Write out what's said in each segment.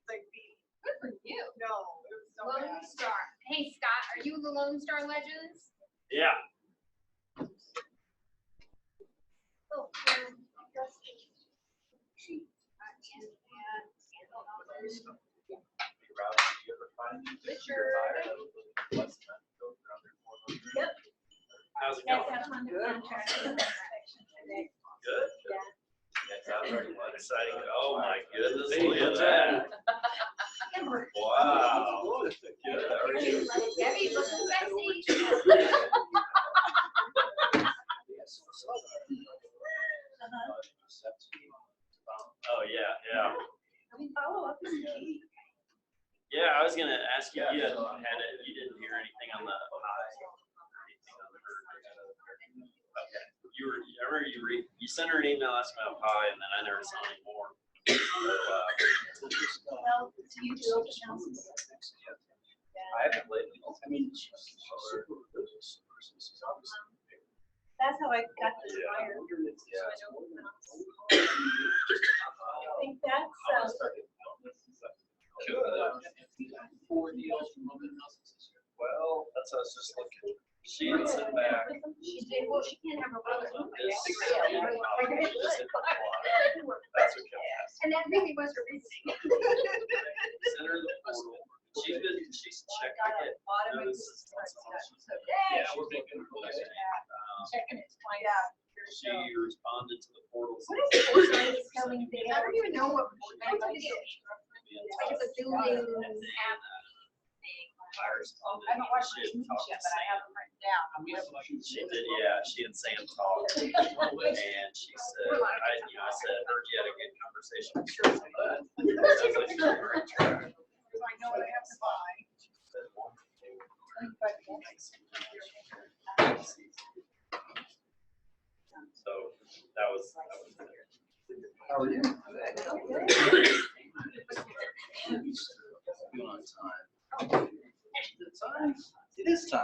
thing beat. Good for you. No, it was so Lone bad. Star. Hey, Scott, are you the Lone Star Legends? Yeah. Oh, Yep. How's it Yes, going? I'm on the Good. contract inspection today. Good. Yeah. Exciting. Oh my goodness, Hey, look at what's that. Kimber. Wow. Good. How are you? Debbie, looking sexy. Oh yeah, yeah. I mean, follow up is key. Yeah, I was gonna ask you, you didn't hear anything on the high. Okay. I remember you sent her an email asking about pie, and then I never saw any more. So, Well, do you do open houses? I haven't lately. I mean, That's how I got this Yeah. fire. Yeah. I think that's, Four deals from open houses. well, that's what I was just looking. She had sent back. She did, well, she can't have her brother. This. Everywhere. That's what counts. And that really was her reasoning. Send her the portal. She's checked to get notices. Yeah, we're making. Checking it twice. She responded to the portal. What is Fortnite spelling thing? I don't even know what Fortnite is. Like it's a building app. I responded. I haven't watched She the had news talked to yet, but I Sam. have them written down. She did, yeah. She and Sam talked, and she said, I said, heard you had a good conversation. Sounds like you were in track. I know what I have to buy. So that was. How are you? On time. Is it time? It is time.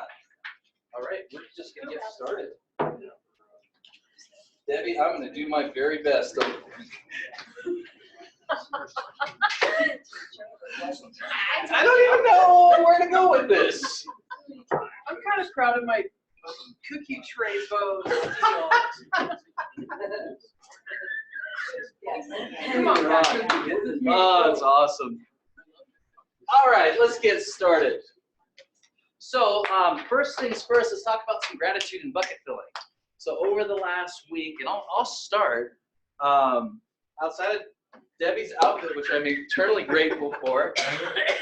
All right, we're just gonna get started. Debbie, I'm gonna do my very best. I don't even know where to go with this. I'm kind of proud of my cookie tray bows. Come on, Patrick. Oh, that's awesome. All right, let's get started. So first things first, let's talk about some gratitude and bucket filling. So over the last week, and I'll start, outside of Debbie's outfit, which I'm eternally grateful for.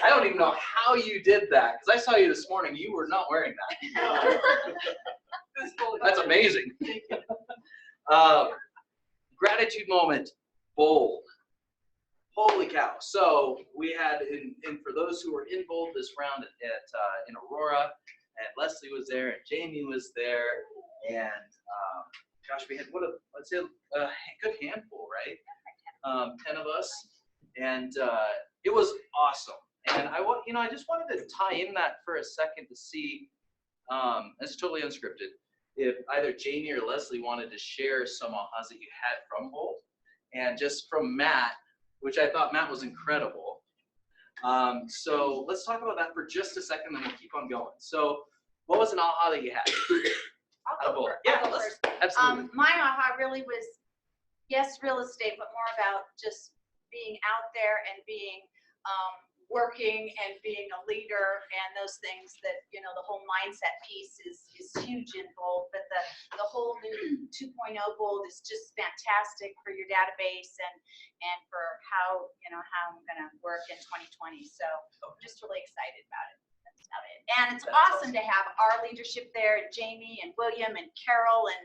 I don't even know how you did that, because I saw you this morning, you were not wearing that. That's amazing. Gratitude moment, bold. Holy cow. So we had, and for those who were in bold this round in Aurora, and Leslie was there, and Jamie was there, and gosh, we had, let's say a good handful, right? 10 of us, and it was awesome. And I just wanted to tie in that for a second to see, it's totally unscripted, if either Jamie or Leslie wanted to share some ahas that you had from bold, and just from Matt, which I thought Matt was incredible. So let's talk about that for just a second, then we'll keep on going. So what was an aha that you had? I'll go first. Yeah, I'll go let's- first. absolutely. My aha really was, yes, real estate, but more about just being out there and being working and being a leader and those things that, the whole mindset piece is huge in Bold, but the whole new 2.0 Bold is just fantastic for your database and for how I'm gonna work in 2020. So I'm just really excited about it. That's about it. And it's awesome to have our leadership there, Jamie and William and Carol and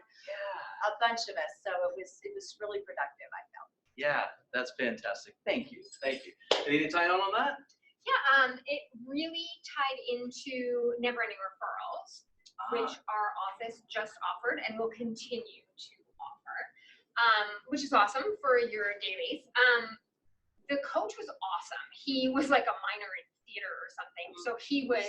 a bunch of us. So it was really productive, I felt. Yeah, that's fantastic. Thank you. Thank you. Anything to tie on that? Yeah, it really tied into Never Ending Referrals, which our office just offered and will continue to offer, which is awesome for your dailies. The coach was awesome. He was like a minor in theater or something, so he was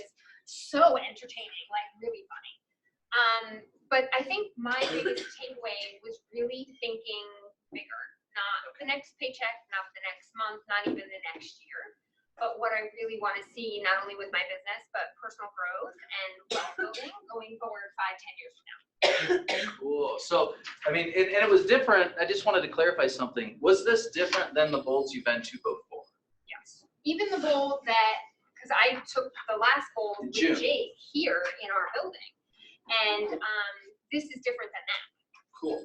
so entertaining, like really funny. But I think my biggest takeaway was really thinking bigger, not the next paycheck, not the next month, not even the next year. but what I really want to see, not only with my business, but personal growth and wealth building going forward 5-10 years from now. Cool. So, I mean, and it was different. I just wanted to clarify something. Was this different than the bowls you've been to before? Yes. Even the bowl that, because I took the last bowl In with June. Jake here in our building, and this is different than that. Cool.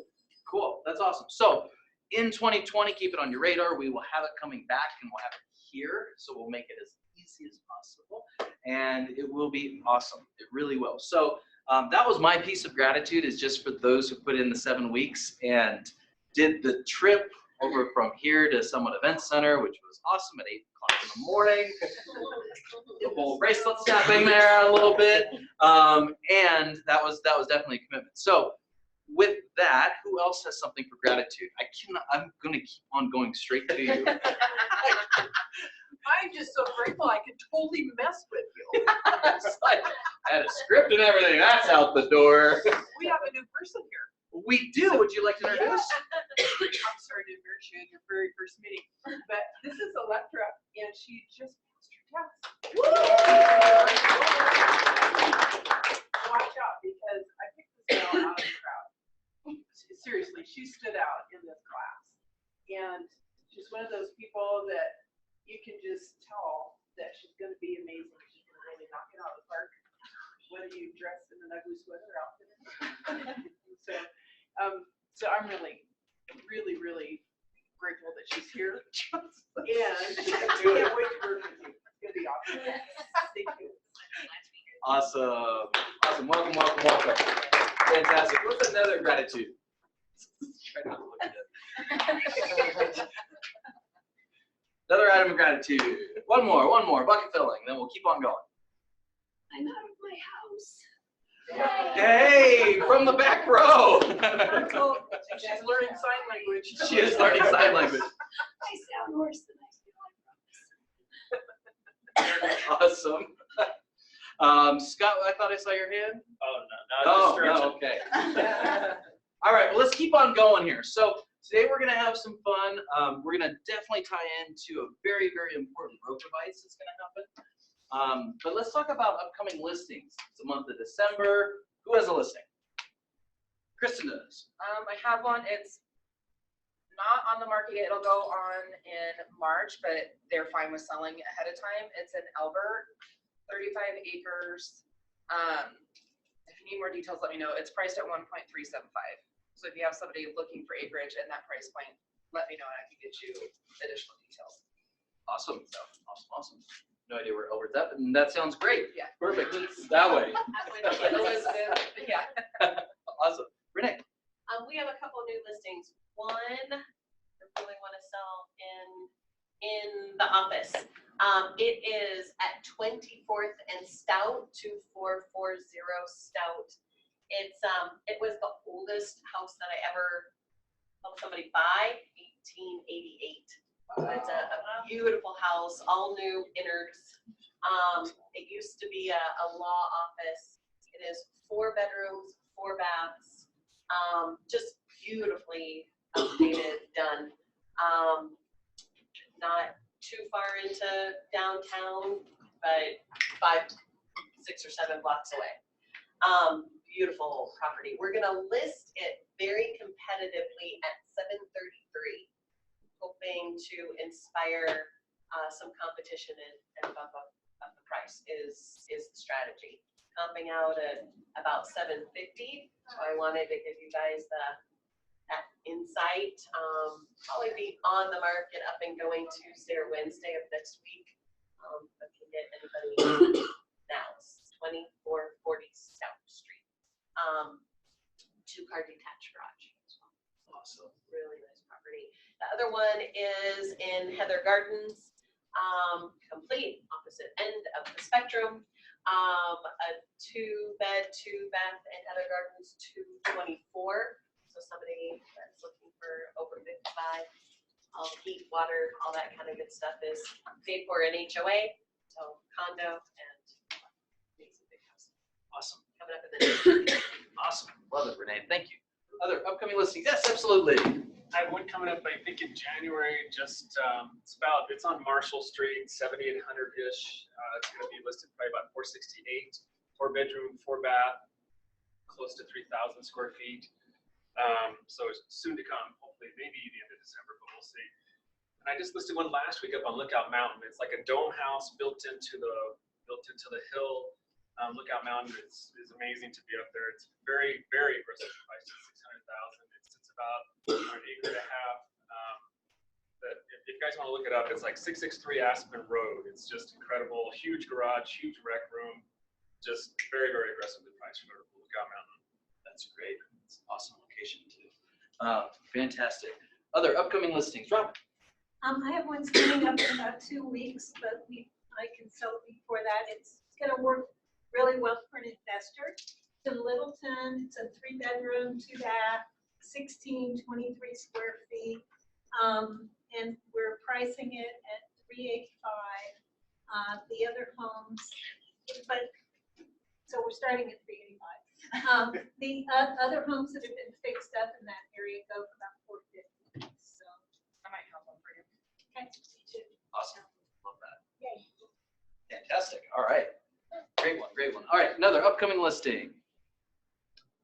Cool. That's awesome. So, in 2020, keep it on your radar. We will have it coming back, and we'll have it here. So we'll make it as easy as possible, and it will be awesome. It really will. So. That was my piece of gratitude, is just for those who put in the 7 weeks and did the trip over from here to Summit Event Center, which was awesome at 8 o'clock in the morning. The whole bracelet snapping there a little bit. And that was definitely a commitment. So with that, who else has something for gratitude? I'm going to keep on going straight to you. I'm just so grateful I could totally mess with you. It's like, I had a script and everything. That's out the door. We have a new person here. We do. Would you like to introduce? I'm sorry to embarrass you in your very first meeting, but this is Electra, and she just passed her test. Watch out, because I picked this girl out of the crowd. Seriously, she stood out in this class, and she's one of those people that you can just tell that she's going to be amazing. She's going to really knock it out of the park, whether you dress in an ugly sweater outfit. So I'm really, really, really grateful that she's here. And I can't wait to work with you. It's going to be awesome. Thank you. Awesome. Awesome. Welcome, welcome, welcome. Fantastic. What's another gratitude? Try not to look at it. Another item of gratitude. One more. Bucket filling. Then we'll keep on going. I'm out of my house. Hey, from the back row. She's learning sign language. She is learning sign language. I sound worse than I feel. Awesome. Scott, I thought I saw your hand. Oh, no, just stretching. Okay. All right, well, let's keep on going here. So today we're gonna have some fun. We're gonna definitely tie into a very, very important road device that's gonna happen. But let's talk about upcoming listings. It's the month of December. Who has a listing? Kristen does. I have one. It's not on the market yet. It'll go on in March, but they're fine with selling ahead of time. It's in Albert, 35 acres. If you need more details, let me know. It's priced at 1.375. So if you have somebody looking for acreage at that price point, let me know and I can get you additional details. Awesome. Awesome. No idea where Albert's at, but that sounds great. Yeah. Perfect. That way. Elizabeth, yeah. Awesome. Renee. We have a couple of new listings. One, I really want to sell in the office. It is at 24th and Stout, 2440 Stout. It was the oldest house that I ever helped somebody buy, 1888. It's a beautiful house, all new innards. It used to be a law office. It is 4 bedrooms, 4 baths, just beautifully updated, done. Not too far into downtown, but 5, 6, or 7 blocks away. Beautiful property. We're gonna list it very competitively at $733, hoping to inspire some competition and bump up the price is the strategy. Comping out at about $750, so I wanted to give you guys that insight. Probably be on the market up and going Tuesday or Wednesday of next week. But can get anybody now. 2440 Stout Street. 2-car detached garage as well. Awesome. Really nice property. The other one is in Heather Gardens, complete opposite end of the spectrum. A 2-bed, 2-bath in Heather Gardens, 224. So somebody that's looking for over 55, all heat, water, all that kind of good stuff is paid for in HOA. So condo and amazing big house. Awesome. Coming up in the next. Awesome. Love it, Renee. Thank you. Other upcoming listings? Yes, absolutely. I have one coming up, I think in January, just, it's on Marshall Street, 7,800-ish. It's gonna be listed probably about 468, 4-bedroom, 4-bath, close to 3,000 square feet. So it's soon to come, hopefully, maybe the end of December, but we'll see. And I just listed one last week up on Lookout Mountain. It's like a dome house built into the hill. Lookout Mountain is amazing to be up there. It's very, very aggressive price at $600,000. It's about an acre and a half. If you guys want to look it up, it's like 663 Aspen Road. It's just incredible. Huge garage, huge rec room. Just very, very aggressively priced for Lookout Mountain. That's great. It's an awesome location too. Fantastic. Other upcoming listings, Rob? I have one coming up in about 2 weeks, but I can sell it before that. It's gonna work really well for an investor. It's in Littleton. It's a 3-bedroom, 2-bath, 1623 square feet. And we're pricing it at $385. The other homes, so we're starting at $385. The other homes that have been fixed up in that area go for about $450. So I might have one for you. okay, me too. Awesome. Love that. Yay. Fantastic. All right. Great one. Great one. All right. Another upcoming listing.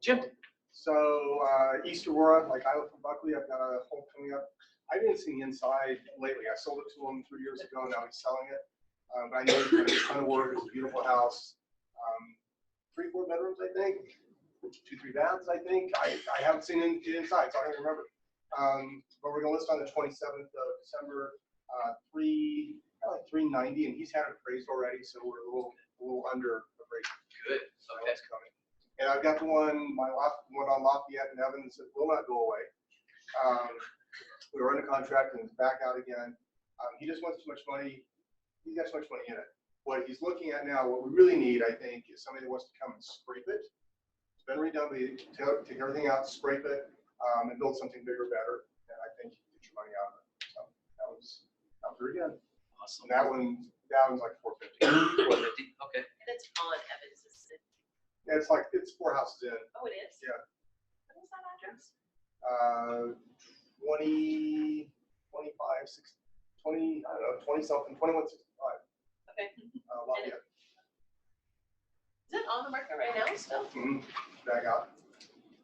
Jim? So East Aurora, like I live from Buckley, I've got a home coming up. I didn't see the inside lately. I sold it to him 3 years ago. Now he's selling it. But I know he's got a ton of work. It's a beautiful house. 3-4 bedrooms, I think. 2-3 baths, I think. I haven't seen it inside, so I don't remember. But we're gonna list on the 27th of December. Like 390, and he's had it appraised already, so we're a little under appraised. Good. So Okay. it's coming. And I've got my last one on Lafayette and Evans that will not go away. We were under contract and it's back out again. He just wants too much money. He's got too much money in it. What he's looking at now, what we really need, I think, is somebody that wants to come and scrape it. It's been redone, but take everything out, scrape it, and build something bigger, better. And I think you get your money out of it. So that was very good. Awesome. And that one's like 450. 450. Okay. And it's on Evans, isn't it? Yeah, it's 4 houses in. Oh, it is? Yeah. What is that address? 20, 25, 6, 20, I don't know, 20 something, 2165. Okay. Lafayette. Is it on the market right now still? Mhm. Back out.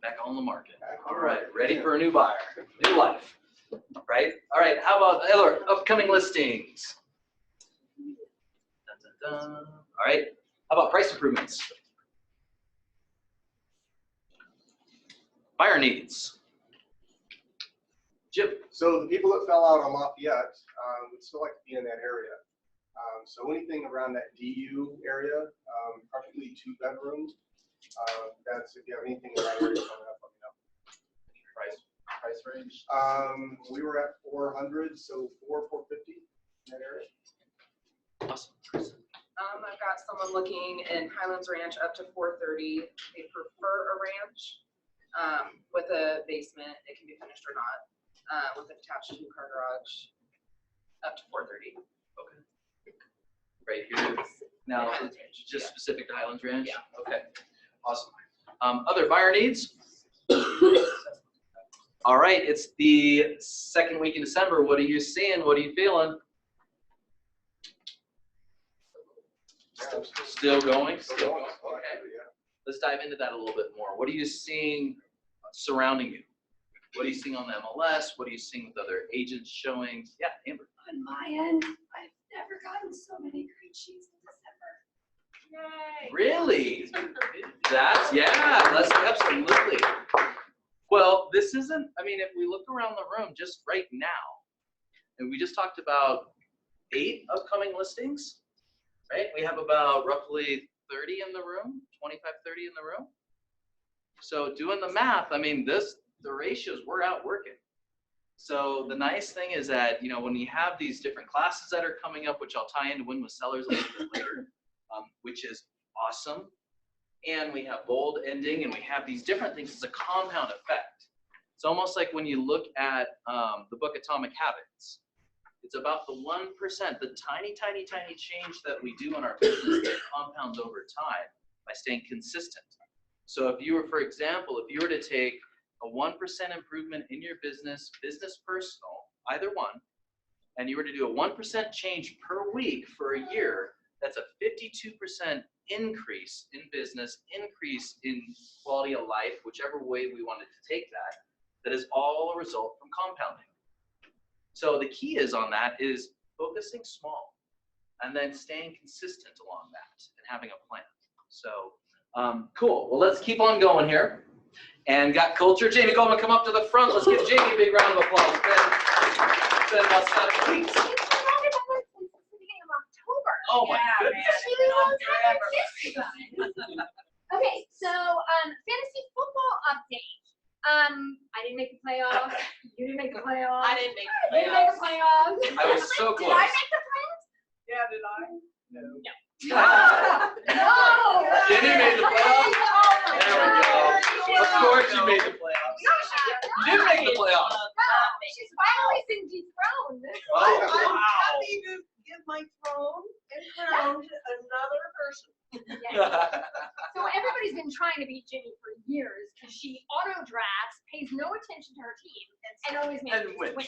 Back on the market. Back All on. right. Ready for a new buyer. New life. Right? All right. How about other upcoming listings? Dun, dun, dun. All right. How about price improvements? Buyer needs. Jim? So the people that fell out on Lafayette would still like to be in that area. So anything around that DU area, preferably 2 bedrooms. That's if you have anything in that area coming up, let me know. Price range? We were at 400, so 450 in that area. Awesome. I've got someone looking in Highlands Ranch up to 430. They prefer a ranch with a basement. It can be finished or not, with an attached 2-car garage, up to 430. Okay. Right here. Now, Highlands Ranch, just yeah. specific to Highlands Ranch? Yeah. Okay. Awesome. Other buyer needs? All right. It's the second week in December. What are you seeing? What are you feeling? Still going? Still going. Okay. Yeah. Let's dive into that a little bit more. What are you seeing surrounding you? What are you seeing on the MLS? What are you seeing with other agents showing? Yeah, Amber. On my end, I've never gotten so many green sheets in December. Yay. Really? That's absolutely. Well, this isn't, I mean, if we look around the room just right now, and we just talked about 8 upcoming listings, right? We have about roughly 30 in the room, 25, 30 in the room. So doing the math, I mean, the ratios, we're out working. So the nice thing is that, you know, when you have these different classes that are coming up, which I'll tie into Win with Sellers a little bit later, which is awesome. And we have bold ending, and we have these different things. It's a compound effect. It's almost like when you look at the book Atomic Habits. It's about the 1%, the tiny, tiny, tiny change that we do in our business that compounds over time by staying consistent. So if you were, for example, if you were to take a 1% improvement in your business, business personal, either one, and you were to do a 1% change per week for a year, that's a 52% increase in business, increase in quality of life, whichever way we wanted to take that. That is all a result from compounding. So the key is on that is focusing small and then staying consistent along that and having a plan. So cool. Well, let's keep on going here. And got culture. Jamie Goldman, come up to the front. Let's give Jamie a big round of applause. It's been about 7 weeks. Oh my goodness. Okay, so fantasy football update. I didn't make the playoffs. You didn't make the playoffs. I didn't make the You didn't make the playoffs. playoffs. I was so Did close. I make the playoffs? Yeah, did I? No. No. Jenny made the playoffs. There we go. Of course you made the playoffs. No, she did You not. didn't make the playoffs. No, she's finally been dethroned. Oh, I'm wow. happy to give my throne and crown to another person. Yeah. So everybody's been trying to beat Ginny for years because she auto drafts, pays no attention to her team, and always makes And wins. win.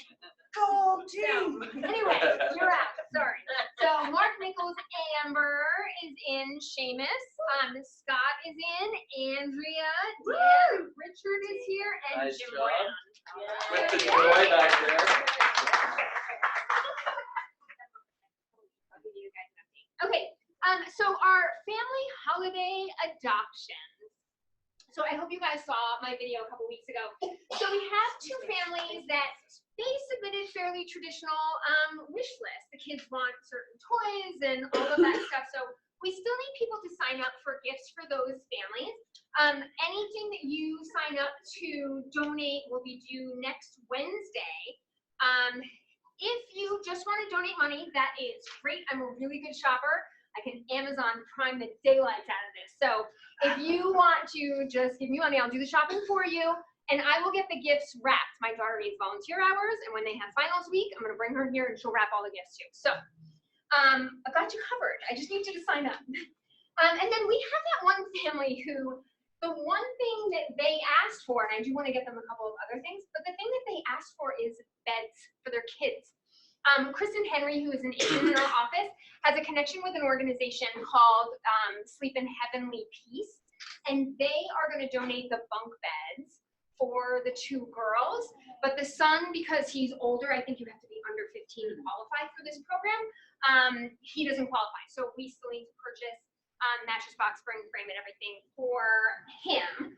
Go So, team! anyway, you're out. Sorry. So Mark Nichols, Amber is in, Seamus, Scott is in, Andrea, Dan, Richard is here, and Nice Jim job. Brown. With the joy back there. I'll give you guys an update. Okay, so our family holiday adoptions. So I hope you guys saw my video a couple weeks ago. So we have two families that they submitted fairly traditional wish lists. The kids want certain toys and all of that stuff. So we still need people to sign up for gifts for those families. Anything that you sign up to donate will be due next Wednesday. If you just want to donate money, that is great. I'm a really good shopper. I can Amazon Prime the daylights out of this. So if you want to just give me money, I'll do the shopping for you. And I will get the gifts wrapped. My daughter needs volunteer hours, and when they have finals week, I'm gonna bring her here and she'll wrap all the gifts too. So I've got you covered. I just need you to sign up. And then we have that one family who, the one thing that they asked for, and I do want to get them a couple of other things, but the thing that they asked for is beds for their kids. Kristen Henry, who is an agent in our office, has a connection with an organization called Sleep in Heavenly Peace, and they are going to donate the bunk beds for the two girls. But the son, because he's older, I think you have to be under 15 to qualify for this program, he doesn't qualify. So we still need to purchase mattress box, spring frame, and everything for him.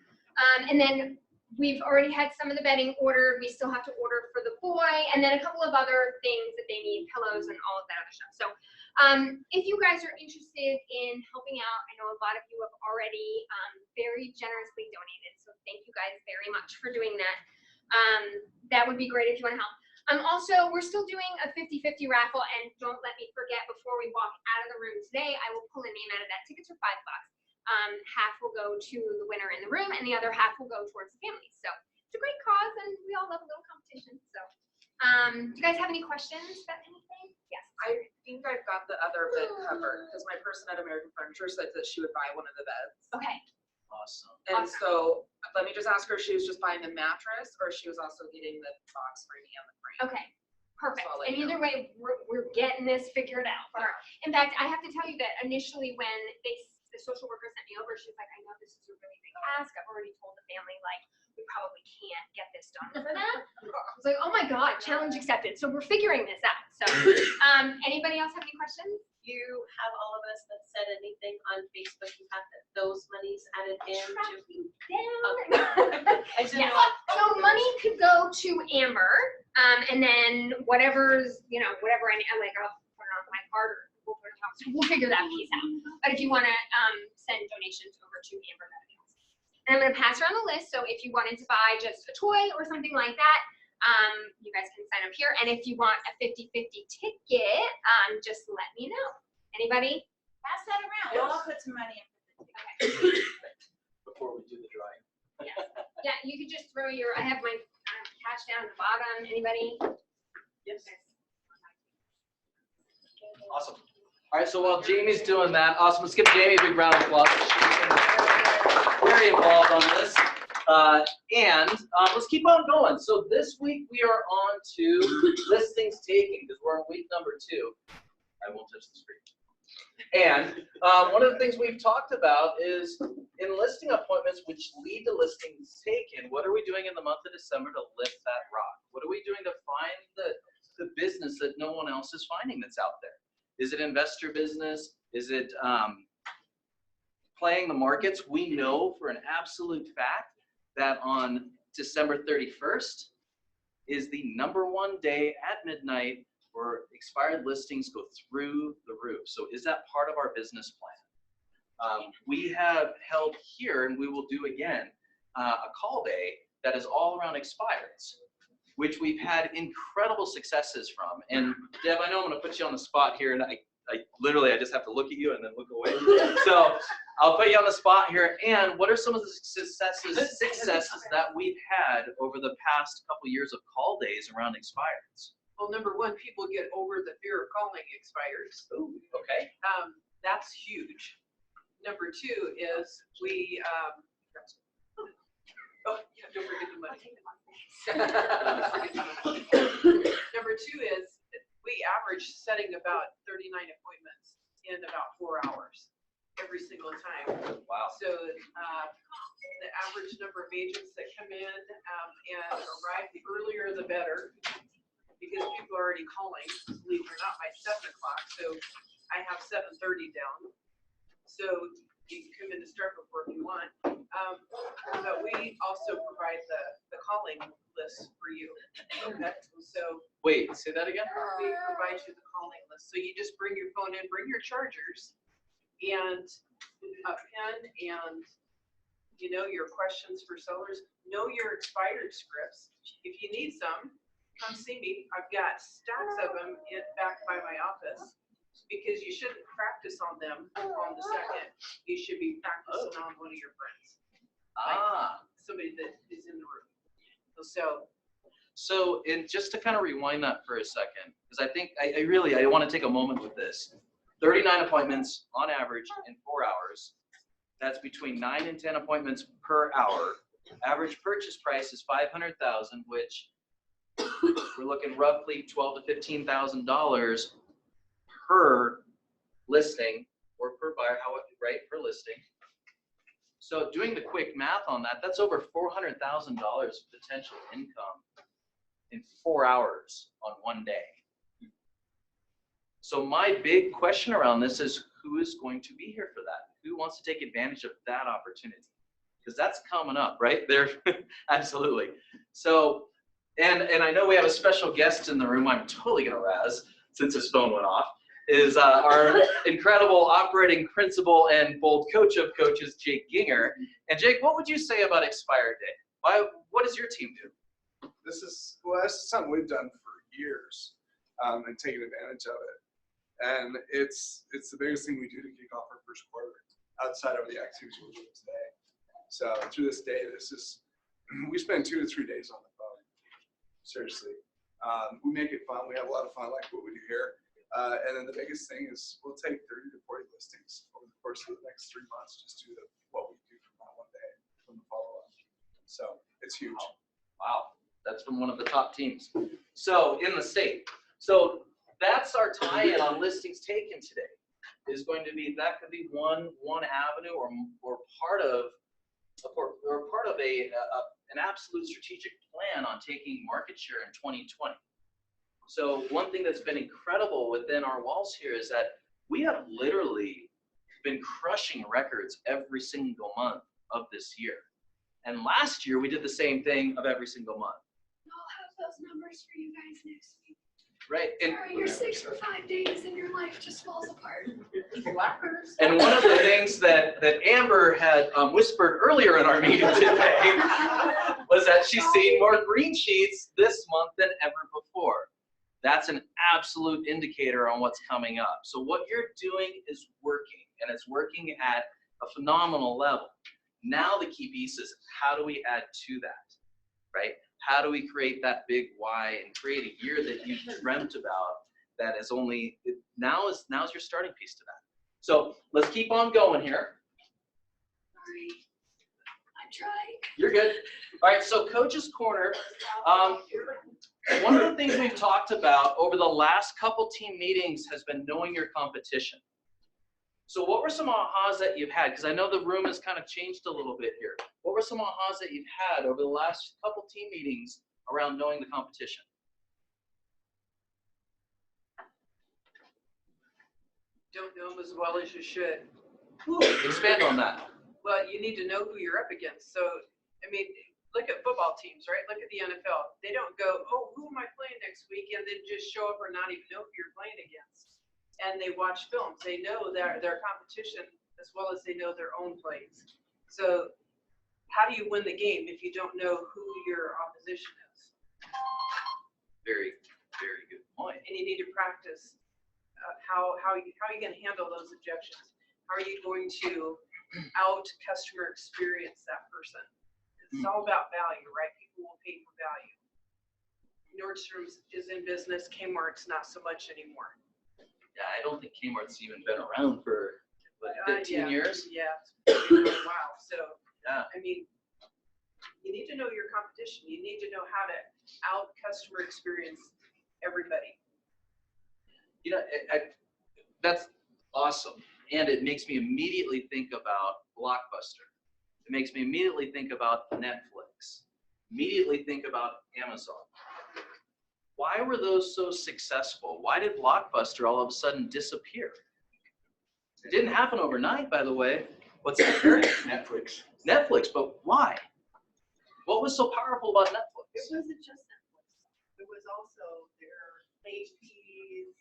And then we've already had some of the bedding ordered. We still have to order for the boy, and then a couple of other things that they need, pillows and all of that other stuff. So if you guys are interested in helping out, I know a lot of you have already very generously donated. So thank you guys very much for doing that. That would be great if you want to help. Also, we're still doing a 50-50 raffle, and don't let me forget, before we walk out of the room today, I will pull a name out of that. Tickets are $5. Half will go to the winner in the room, and the other half will go towards the family. So it's a great cause, and we all love a little competition. So do you guys have any questions about anything? Yes. I think I've got the other bed covered, because my person at American Furniture said that she would buy one of the beds. Okay. Awesome. And Awesome. so let me just ask her if she was just buying the mattress or if she was also getting the box spring and the frame. Okay. Perfect. So I'll let And you either way, we're getting this figured out. For her. In fact, I have to tell you that initially when the social worker sent me over, she was like, I know this is a really big ask. I've already told the family, like, we probably can't get this done for them. I was like, oh my God, challenge accepted. So we're figuring this out. So anybody else have any questions? You have all of us that said anything on Facebook, you have those monies added in to. Tracking down. I didn't Yes. know. So money could go to Amber, and then whatever's, whatever I'm like, I'll put it on my card or we'll put it on. So we'll figure that piece out. But if you want to send donations over to Amber, that'd be awesome. And I'm going to pass around the list. So if you wanted to buy just a toy or something like that, you guys can sign up here. And if you want a 50-50 ticket, just let me know. Anybody? Pass that around. We'll all put some money in. Okay. Before we do the drawing. Yeah, you could just throw your, I have my cash down at the bottom. Anybody? Yes. Awesome. All right, so while Jamie's doing that, awesome. Let's give Jamie a big round of applause. She's been very involved on this. Let's keep on going. So this week we are on to listings taken because we're on week number 2. I won't touch the screen. And one of the things we've talked about is in listing appointments which lead to listings taken, what are we doing in the month of December to lift that rock? What are we doing to find the business that no one else is finding that's out there? Is it investor business? Is it playing the markets? We know for an absolute fact that on December 31st is the #1 day at midnight where expired listings go through the roof. So is that part of our business plan? We have held here, and we will do again, a call day that is all around expireds, which we've had incredible successes from. And Deb, I know I'm gonna put you on the spot here, and I literally just have to look at you and then look away. So I'll put you on the spot here. And what are some of the successes that we've had over the past couple years of call days around expireds? Well, number one, people get over the fear of calling expires. Ooh, okay. That's huge. Number 2 is we, oh, yeah, don't forget the money. Number 2 is we average setting about 39 appointments in about 4 hours every single time. Wow. So the average number of agents that come in and arrive, the earlier the better, because people are already calling, believe it or not, by 7 o'clock. So I have 7:30 down. So you can come in to start before if you want. But we also provide the calling list for you. Okay. So Wait, say that again? we provide you the calling list. So you just bring your phone in, bring your chargers and a pen and your questions for sellers, know your expired scripts. If you need some, come see me. I've got stacks of them back by my office because you shouldn't practice on them on the second. You should be practicing on one of your friends. Somebody that is in the room. So, and just to kind of rewind that for a second, because I think I want to take a moment with this. 39 appointments on average in 4 hours. That's between 9 and 10 appointments per hour. Average purchase price is $500,000, which we're looking roughly $12,000 to $15,000 per listing or per buyer, right, per listing. So doing the quick math on that, that's over $400,000 potential income in 4 hours on one day. So my big question around this is who is going to be here for that? Who wants to take advantage of that opportunity? Because that's coming up, right? There, absolutely. So, and I know we have a special guest in the room I'm totally gonna razz since his phone went off, is our incredible operating principal and bold coach of coaches, Jake Ginger. And Jake, what would you say about Expire Day? What does your team do? This is something we've done for years and taken advantage of it. And it's the biggest thing we do to kick off our first quarter outside of the activities we're doing today. So through this day, we spend 2 to 3 days on the phone. Seriously. We make it fun. We have a lot of fun like what we do here. And then the biggest thing is we'll take 30 to 40 listings over the course of the next 3 months just to what we do from that one day from the follow-up. So it's huge. Wow. That's from one of the top teams. So in the state. So that's our tie-in on listings taken today. Is going to be, that could be one avenue or part of an absolute strategic plan on taking market share in 2020. So one thing that's been incredible within our walls here is that we have literally been crushing records every single month of this year. And last year we did the same thing of every single month. I'll have those numbers for you guys next week. Right. And sorry, your 6 or 5 days and your life just falls apart. And one of the things that Amber had whispered earlier in our meeting today was that she's seen more green sheets this month than ever before. That's an absolute indicator on what's coming up. So what you're doing is working, and it's working at a phenomenal level. Now the key piece is how do we add to that, right? How do we create that big why and create a year that you dreamt about that is only, now's your starting piece to that. So let's keep on going here. Sorry, I trying. You're good. All right, so Coach's Corner. One of the things we've talked about over the last couple team meetings has been knowing your competition. So what were some ahas that you've had? Because I know the room has kind of changed a little bit here. What were some ahas that you've had over the last couple team meetings around knowing the competition? Don't know them as well as you should. Expand on that. Well, you need to know who you're up against. So, I mean, look at football teams, right? Look at the NFL. They don't go, oh, who am I playing next week? And then just show up or not even know who you're playing against. And they watch films. They know their competition as well as they know their own plays. So how do you win the game if you don't know who your opposition is? Very, very good point. And you need to practice how are you going to handle those objections? How are you going to out customer experience that person? It's all about value, right? People will pay for value. Nordstrom's is in business. Kmart's not so much anymore. Yeah, I don't think Kmart's even been around for what, 15 years. Yeah, it's been a while. So, Yeah. I mean, you need to know your competition. You need to know how to out customer experience everybody. You know, that's awesome. And it makes me immediately think about Blockbuster. It makes me immediately think about Netflix. Immediately think about Amazon. Why were those so successful? Why did Blockbuster all of a sudden disappear? It didn't happen overnight, by the way. What's that? Netflix. Netflix, but why? What was so powerful about Netflix? It wasn't just Netflix. It was also their late fees,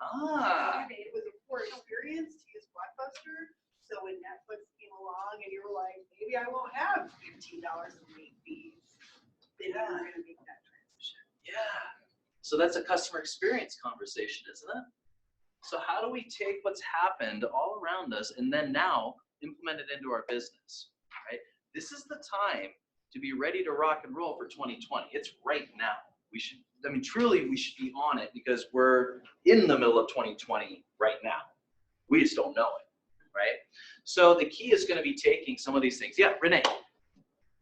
it was a poor experience to use Blockbuster. So when Netflix came along and you were like, maybe I won't have $15 in late fees, then you were gonna make that transition. Yeah. So that's a customer experience conversation, isn't it? So how do we take what's happened all around us and then now implement it into our business, right? This is the time to be ready to rock and roll for 2020. It's right now. Truly we should be on it because we're in the middle of 2020 right now. We just don't know it, right? So the key is going to be taking some of these things. Yeah, Renee.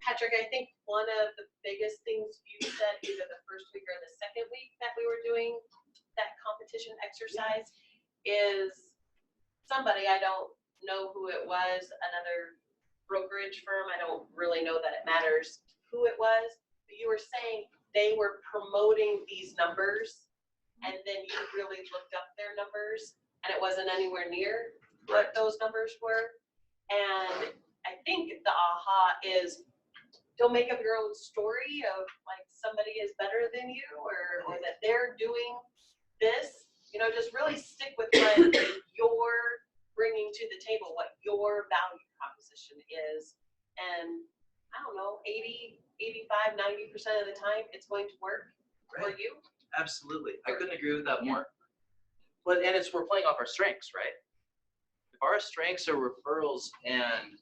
Patrick, I think one of the biggest things you said either the first week or the second week that we were doing that competition exercise is somebody, I don't know who it was, another brokerage firm, I don't really know that it matters who it was, but you were saying they were promoting these numbers and then you really looked up their numbers and it wasn't anywhere near what those numbers were. And I think the aha is don't make up your own story of like somebody is better than you or that they're doing this. You know, just really stick with what you're bringing to the table, what your value proposition is. And I don't know, 80, 85, 90% of the time, it's going to work for you. Absolutely. I couldn't agree with that more. But and we're playing off our strengths, right? If our strengths are referrals and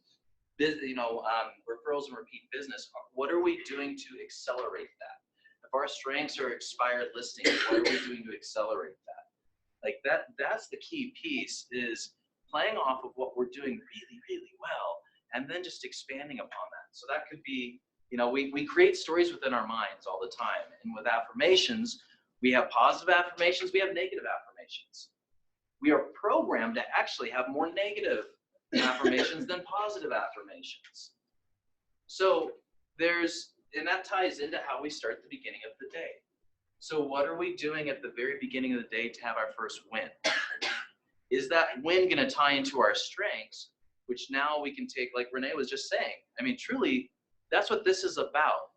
referrals and repeat business, what are we doing to accelerate that? If our strengths are expired listings, what are we doing to accelerate that? Like that's the key piece is playing off of what we're doing really, really well and then just expanding upon that. So that could be, we create stories within our minds all the time. And with affirmations, we have positive affirmations, we have negative affirmations. We are programmed to actually have more negative affirmations than positive affirmations. So and that ties into how we start the beginning of the day. So what are we doing at the very beginning of the day to have our first win? Is that win going to tie into our strengths, which now we can take, like Renee was just saying. I mean, truly, that's what this is about.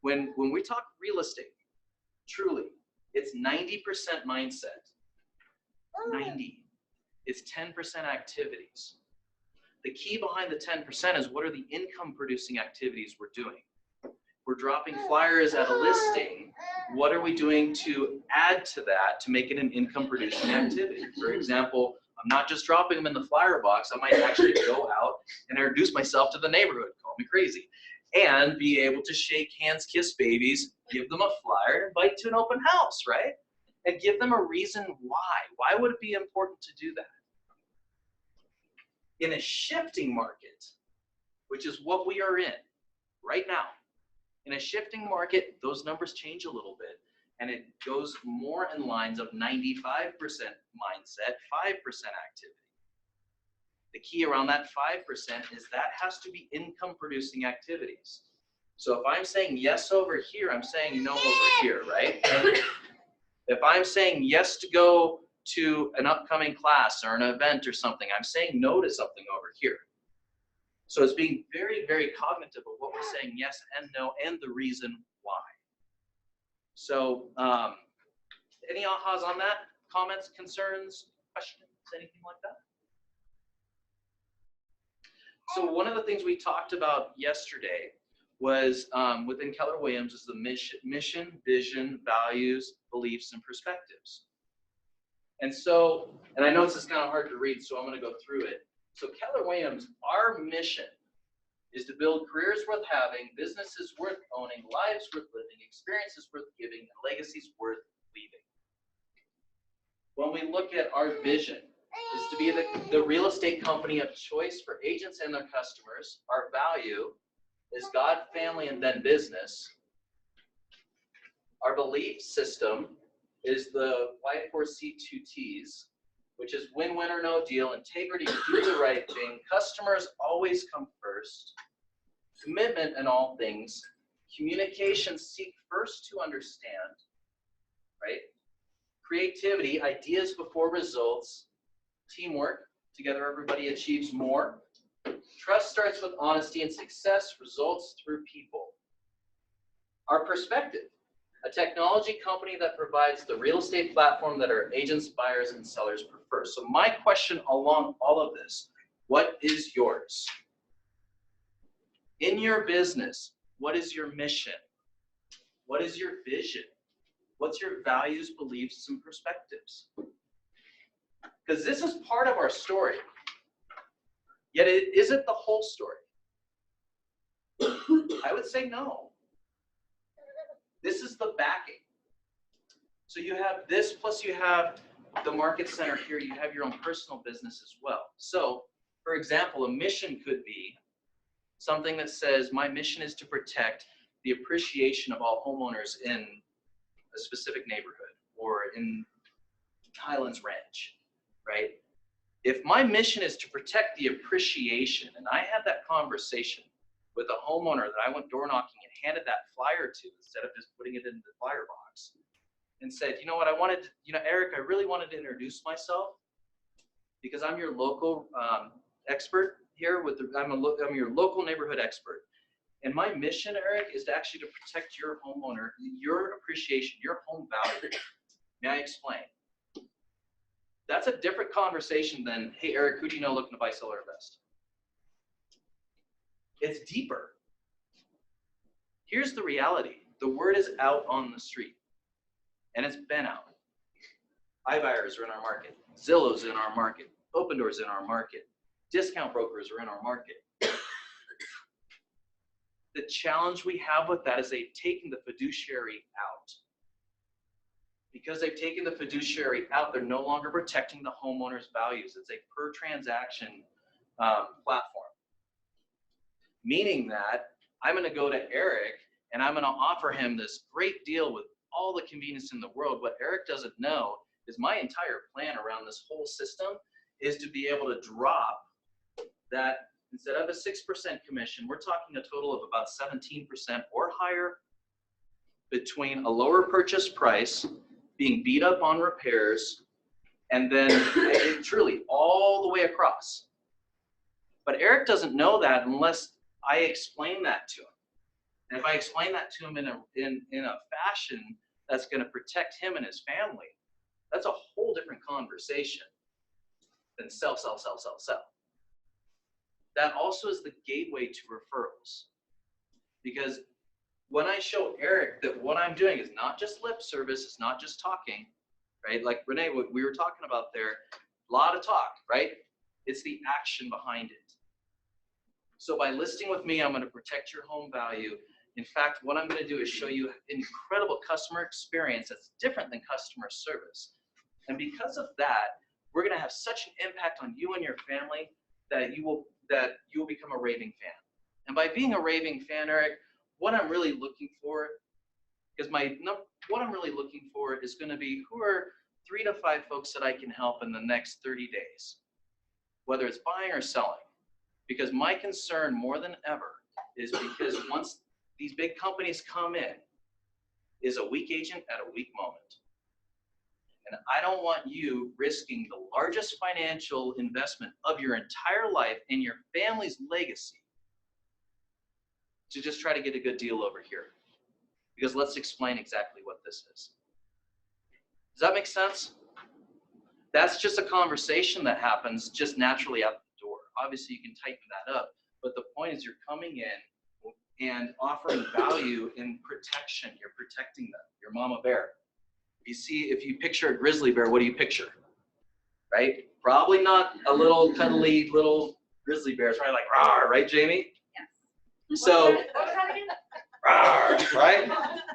When we talk real estate, truly, it's 90% mindset. 90. It's 10% activities. The key behind the 10% is what are the income producing activities we're doing? We're dropping flyers at a listing. What are we doing to add to that to make it an income producing activity? For example, I'm not just dropping them in the flyer box. I might actually go out and introduce myself to the neighborhood, call me crazy, and be able to shake hands, kiss babies, give them a flyer, invite to an open house, right? And give them a reason why. Why would it be important to do that? In a shifting market, which is what we are in, right now. In a shifting market, those numbers change a little bit, and it goes more in lines of 95% mindset, 5% activity. The key around that 5% is that has to be income producing activities. So if I'm saying yes over here, I'm saying no over here, right? If I'm saying yes to go to an upcoming class or an event or something, I'm saying no to something over here. So it's being very, very cognitive of what we're saying yes and no and the reason why. So any ahas on that? Comments, concerns, questions, anything like that? So one of the things we talked about yesterday was within Keller Williams is the mission, vision, values, beliefs, and perspectives. And so, and I know this is kind of hard to read, so I'm going to go through it. So Keller Williams, our mission is to build careers worth having, businesses worth owning, lives worth living, experiences worth giving, and legacies worth leaving. When we look at our vision, is to be the real estate company of choice for agents and their customers. Our value is God, family, and then business. Our belief system is the Y4C2Ts, which is win-win or no deal, integrity, do the right thing, customers always come first, commitment in all things, communication, seek first to understand, right? Creativity, ideas before results, teamwork, together everybody achieves more. Trust starts with honesty and success results through people. Our perspective, a technology company that provides the real estate platform that our agents, buyers, and sellers prefer. So my question along all of this, what is yours? In your business, what is your mission? What is your vision? What's your values, beliefs, and perspectives? Because this is part of our story, yet it isn't the whole story. I would say no. This is the backing. So you have this, plus you have the market center here, you have your own personal business as well. So, for example, a mission could be something that says, my mission is to protect the appreciation of all homeowners in a specific neighborhood or in Highlands Ranch, right? If my mission is to protect the appreciation, and I had that conversation with a homeowner that I went door knocking and handed that flyer to instead of just putting it in the flyer box and said, you know what, I wanted to, Eric, I really wanted to introduce myself because I'm your local expert here I'm your local neighborhood expert. And my mission, Eric, is to actually to protect your homeowner, your appreciation, your home value. May I explain? That's a different conversation than, hey, Eric, who do you know looking to buy, sell, or invest? It's deeper. Here's the reality. The word is out on the street, and it's been out. iBuyers are in our market. Zillow's in our market. Opendoor's in our market. Discount brokers are in our market. The challenge we have with that is they've taken the fiduciary out. Because they've taken the fiduciary out, they're no longer protecting the homeowner's values. It's a per transaction platform. Meaning that I'm going to go to Eric and I'm going to offer him this great deal with all the convenience in the world. What Eric doesn't know is my entire plan around this whole system is to be able to drop that. Instead of a 6% commission, we're talking a total of about 17% or higher between a lower purchase price, being beat up on repairs, and then truly all the way across. But Eric doesn't know that unless I explain that to him. And if I explain that to him in a fashion that's going to protect him and his family, that's a whole different conversation than sell, sell, sell, sell, sell. That also is the gateway to referrals. Because when I show Eric that what I'm doing is not just lip service, it's not just talking, right? Like Renee, what we were talking about there, a lot of talk, right? It's the action behind it. So by listing with me, I'm going to protect your home value. In fact, what I'm going to do is show you incredible customer experience that's different than customer service. And because of that, we're going to have such an impact on you and your family that you will become a raving fan. And by being a raving fan, Eric, what I'm really looking for is what I'm really looking for is going to be who are 3 to 5 folks that I can help in the next 30 days, whether it's buying or selling. Because my concern more than ever is because once these big companies come in, is a weak agent at a weak moment. And I don't want you risking the largest financial investment of your entire life and your family's legacy to just try to get a good deal over here. Because let's explain exactly what this is. Does that make sense? That's just a conversation that happens just naturally out the door. Obviously, you can tighten that up, but the point is you're coming in and offering value in protection. You're protecting them, your mama bear. If you picture a grizzly bear, what do you picture? Right? Probably not a little cuddly little grizzly bear. It's probably like, rawr, right, Jamie? Yes. So, What was that again? rawr, right?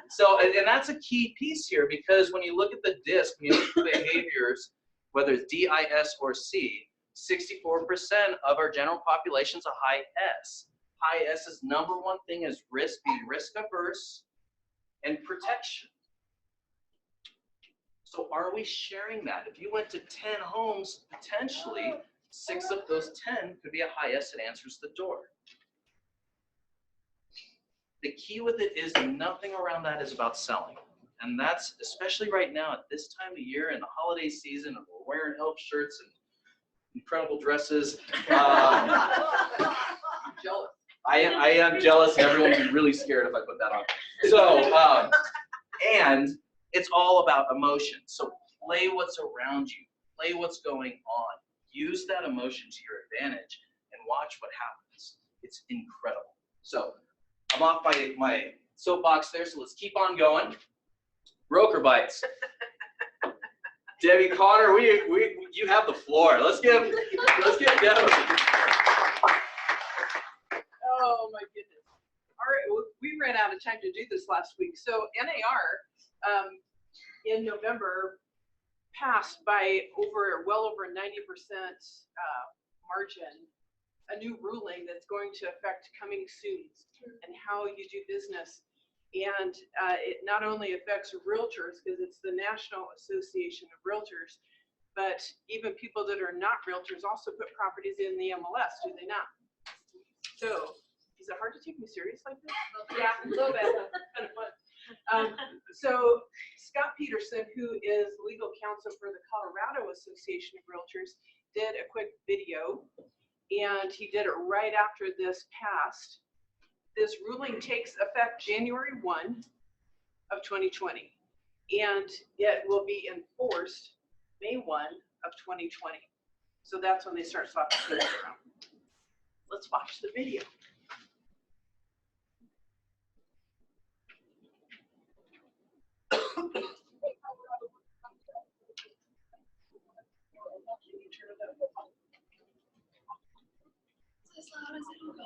So, and that's a key piece here, because when you look at the DISC, when you look at the behaviors, whether it's DIS or C, 64% of our general population is a high S. High S's number one thing is being risk averse and protection. So are we sharing that? If you went to 10 homes, potentially 6 of those 10 could be a high S that answers the door. The key with it is nothing around that is about selling. And that's, especially right now at this time of year in the holiday season, and we're wearing elf shirts and incredible dresses. I'm jealous. I am jealous, and everyone would be really scared if I put that on. So, and it's all about emotion. So play what's around you. Play what's going on. Use that emotion to your advantage and watch what happens. It's incredible. So I'm off my soapbox there, so let's keep on going. Broker bites. Debbie Connor, you have the floor. Let's give Debbie. Oh my goodness. All right, well, we ran out of time to do this last week. So NAR in November passed by well over 90% margin a new ruling that's going to affect coming soon and how you do business. And it not only affects realtors, because it's the National Association of Realtors, but even people that are not realtors also put properties in the MLS, do they not? So, is it hard to take me serious like this? Yeah, a little bit. Kind of fun. So Scott Peterson, who is legal counsel for the Colorado Association of Realtors, did a quick video, and he did it right after this passed. This ruling takes effect January 1 of 2020, and it will be enforced May 1 of 2020. So that's when they start slapping kids around. Let's watch the video. As loud as it'll go.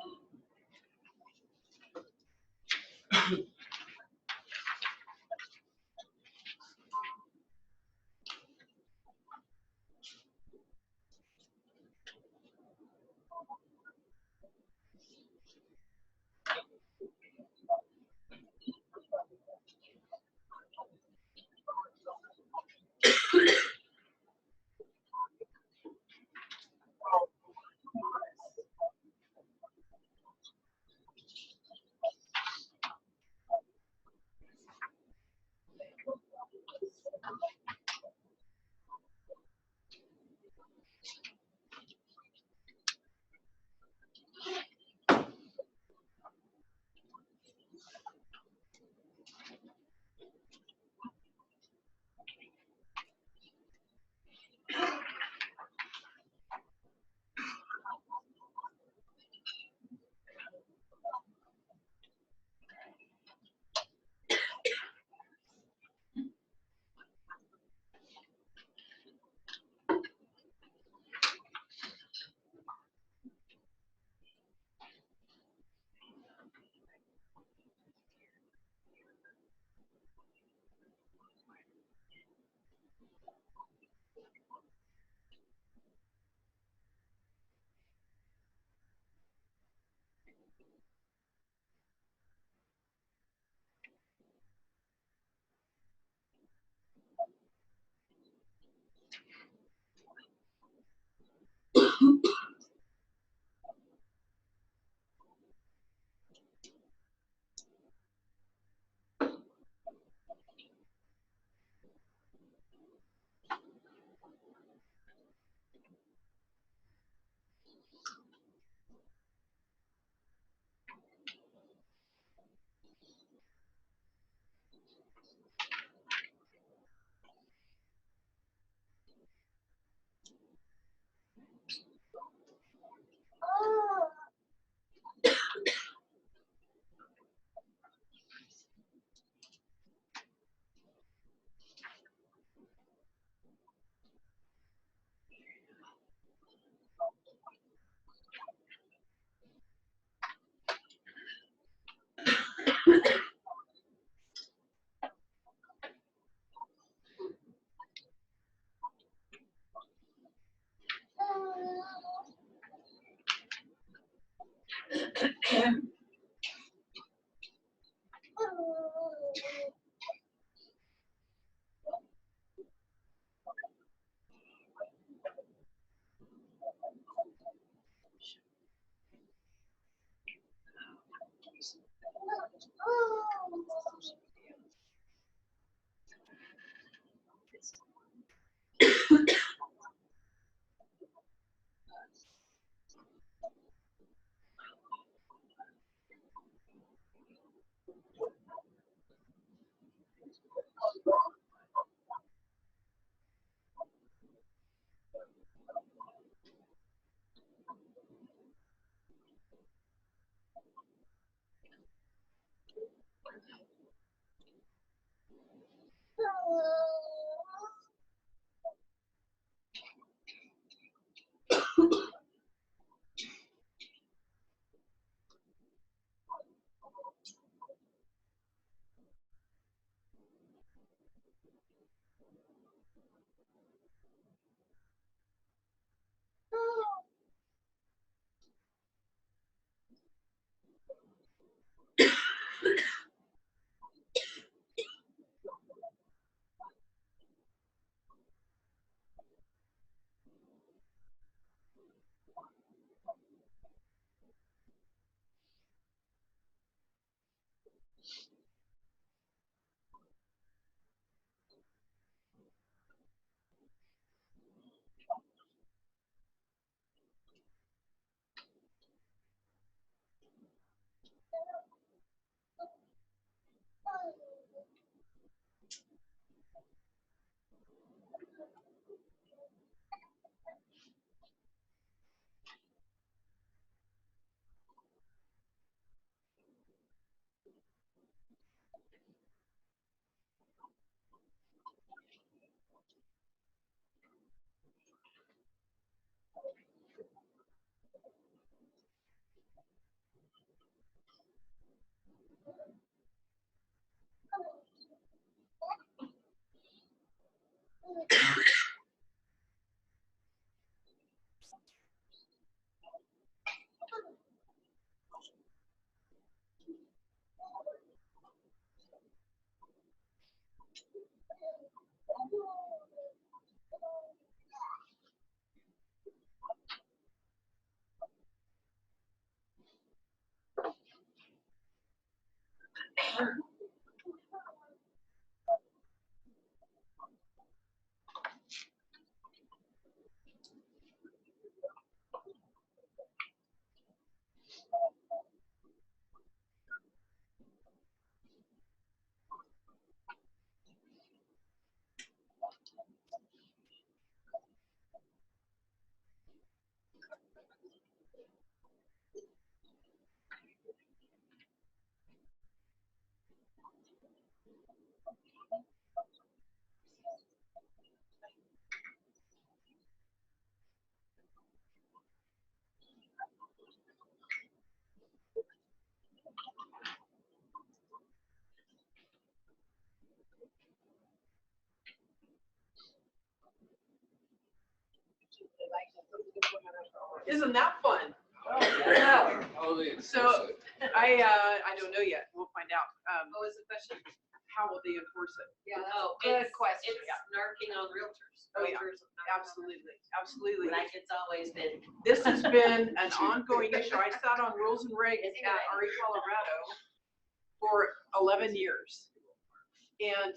Isn't that fun? So I don't know yet. We'll find out. What was the question? How will they enforce it? Yeah. Good question. It's narking on realtors. Oh, yeah. Realtors narking on Absolutely, absolutely. Like it's always been. This has been an ongoing issue. I sat on rules and regs Is it at right? RE Colorado for 11 years. And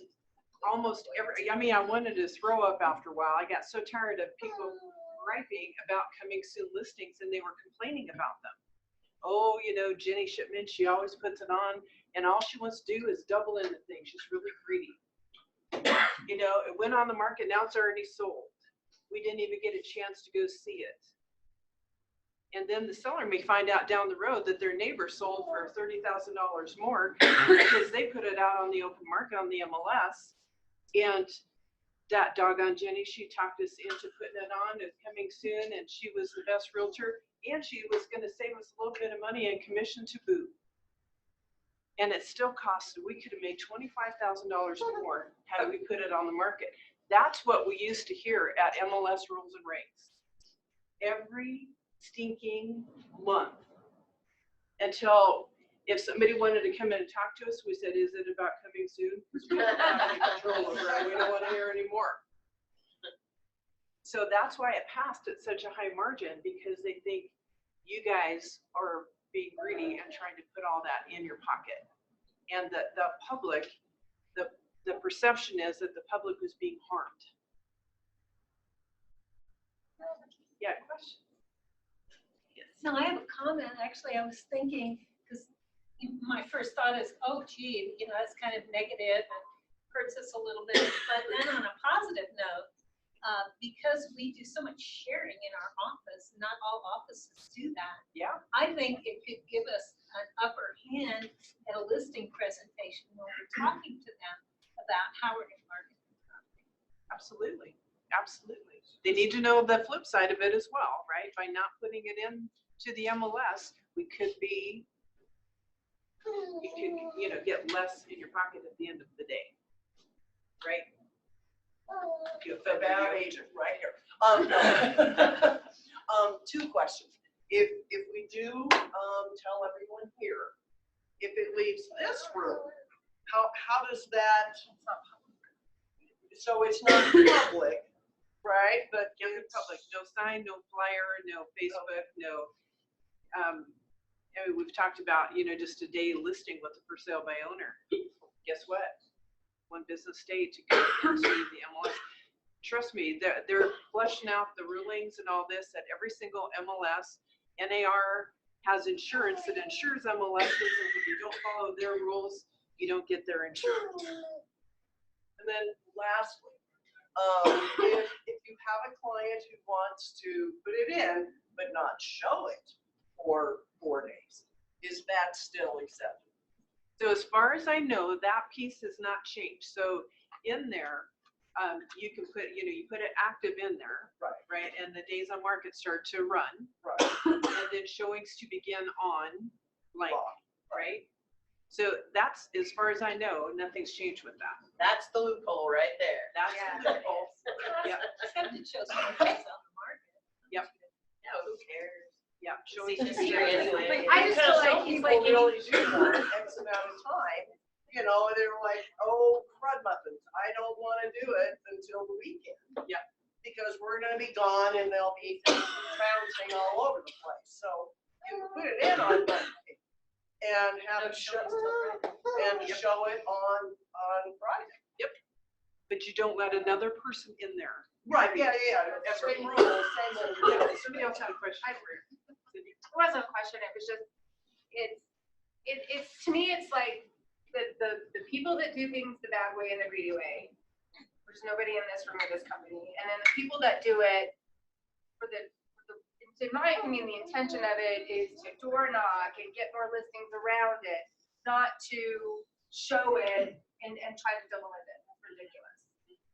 almost every, I mean, I wanted to throw up after a while. I got so tired of people griping about coming soon listings and they were complaining about them. Oh, you know, Jenny Shipman, she always puts it on and all she wants to do is double in the thing. She's really greedy. You know, it went on the market, now it's already sold. We didn't even get a chance to go see it. And then the seller may find out down the road that their neighbor sold for $30,000 more because they put it out on the open market on the MLS. And that doggone Jenny, she talked us into putting it on and coming soon, and she was the best realtor, and she was going to save us a little bit of money in commission to boot. And it still cost, we could have made $25,000 more had we put it on the market. That's what we used to hear at MLS Rules and Regs every stinking month, until if somebody wanted to come in and talk to us, we said, is it about coming soon? We don't have any control over it. We don't want to hear anymore. So that's why it passed at such a high margin, because they think you guys are being greedy and trying to put all that in your pocket. And the public, the perception is that the public was being harmed. Yeah, question? No, I have a comment. Actually, I was thinking, because my first thought is, oh, gee, you know, that's kind of negative and hurts us a little bit. But then on a positive note, because we do so much sharing in our office, not all offices do that. Yeah. I think it could give us an upper hand at a listing presentation when we're talking to them about how we're going to market the property. Absolutely, absolutely. They need to know the flip side of it as well, right? By not putting it in to the MLS, we could be, you could, you know, get less in your pocket at the end of the day, right? The bad agent right here. Two questions. If we do tell everyone here, if it leaves this room, how does that? So it's not public, right? But Young public, no sign, no flyer, no Facebook, no. I mean, we've talked about, you know, just a day listing with a for sale by owner. Guess what? One business day to go into the MLS. Trust me, they're fleshing out the rulings and all this at every single MLS. NAR has insurance that insures MLSs, and if you don't follow their rules, you don't get their insurance. And then lastly, if you have a client who wants to put it in but not show it for 4 days, is that still accepted? So as far as I know, that piece has not changed. So in there, you can put, you know, you put it active in there, right? And the days on market start to run, and then showings to begin on blank, right? So that's, as far as I know, nothing's changed with that. That's the loophole right there. That's the loophole. Yep. Except it shows something's on the market. Yep. No, who cares? Yeah, showings to See, begin. anyway. I just feel Because like some he's people like, really do want X amount of time, you know, and they're like, oh, crud muffins, I don't want to do it until the weekend. Yeah. Because we're gonna be gone and there'll be things bouncing all over the place. So you can put it in on Monday and have it show, and show it on Friday. Yep. But you don't let another person in there. Right, yeah. Same rules, same old. Yeah, somebody else had a question. It wasn't a question, it was just, it's, to me, it's like the people that do things the bad way and the greedy way, there's nobody in this room or this company, and then the people that do it in my opinion, the intention of it is to door knock and get more listings around it, not to show it and try to double it. It's ridiculous.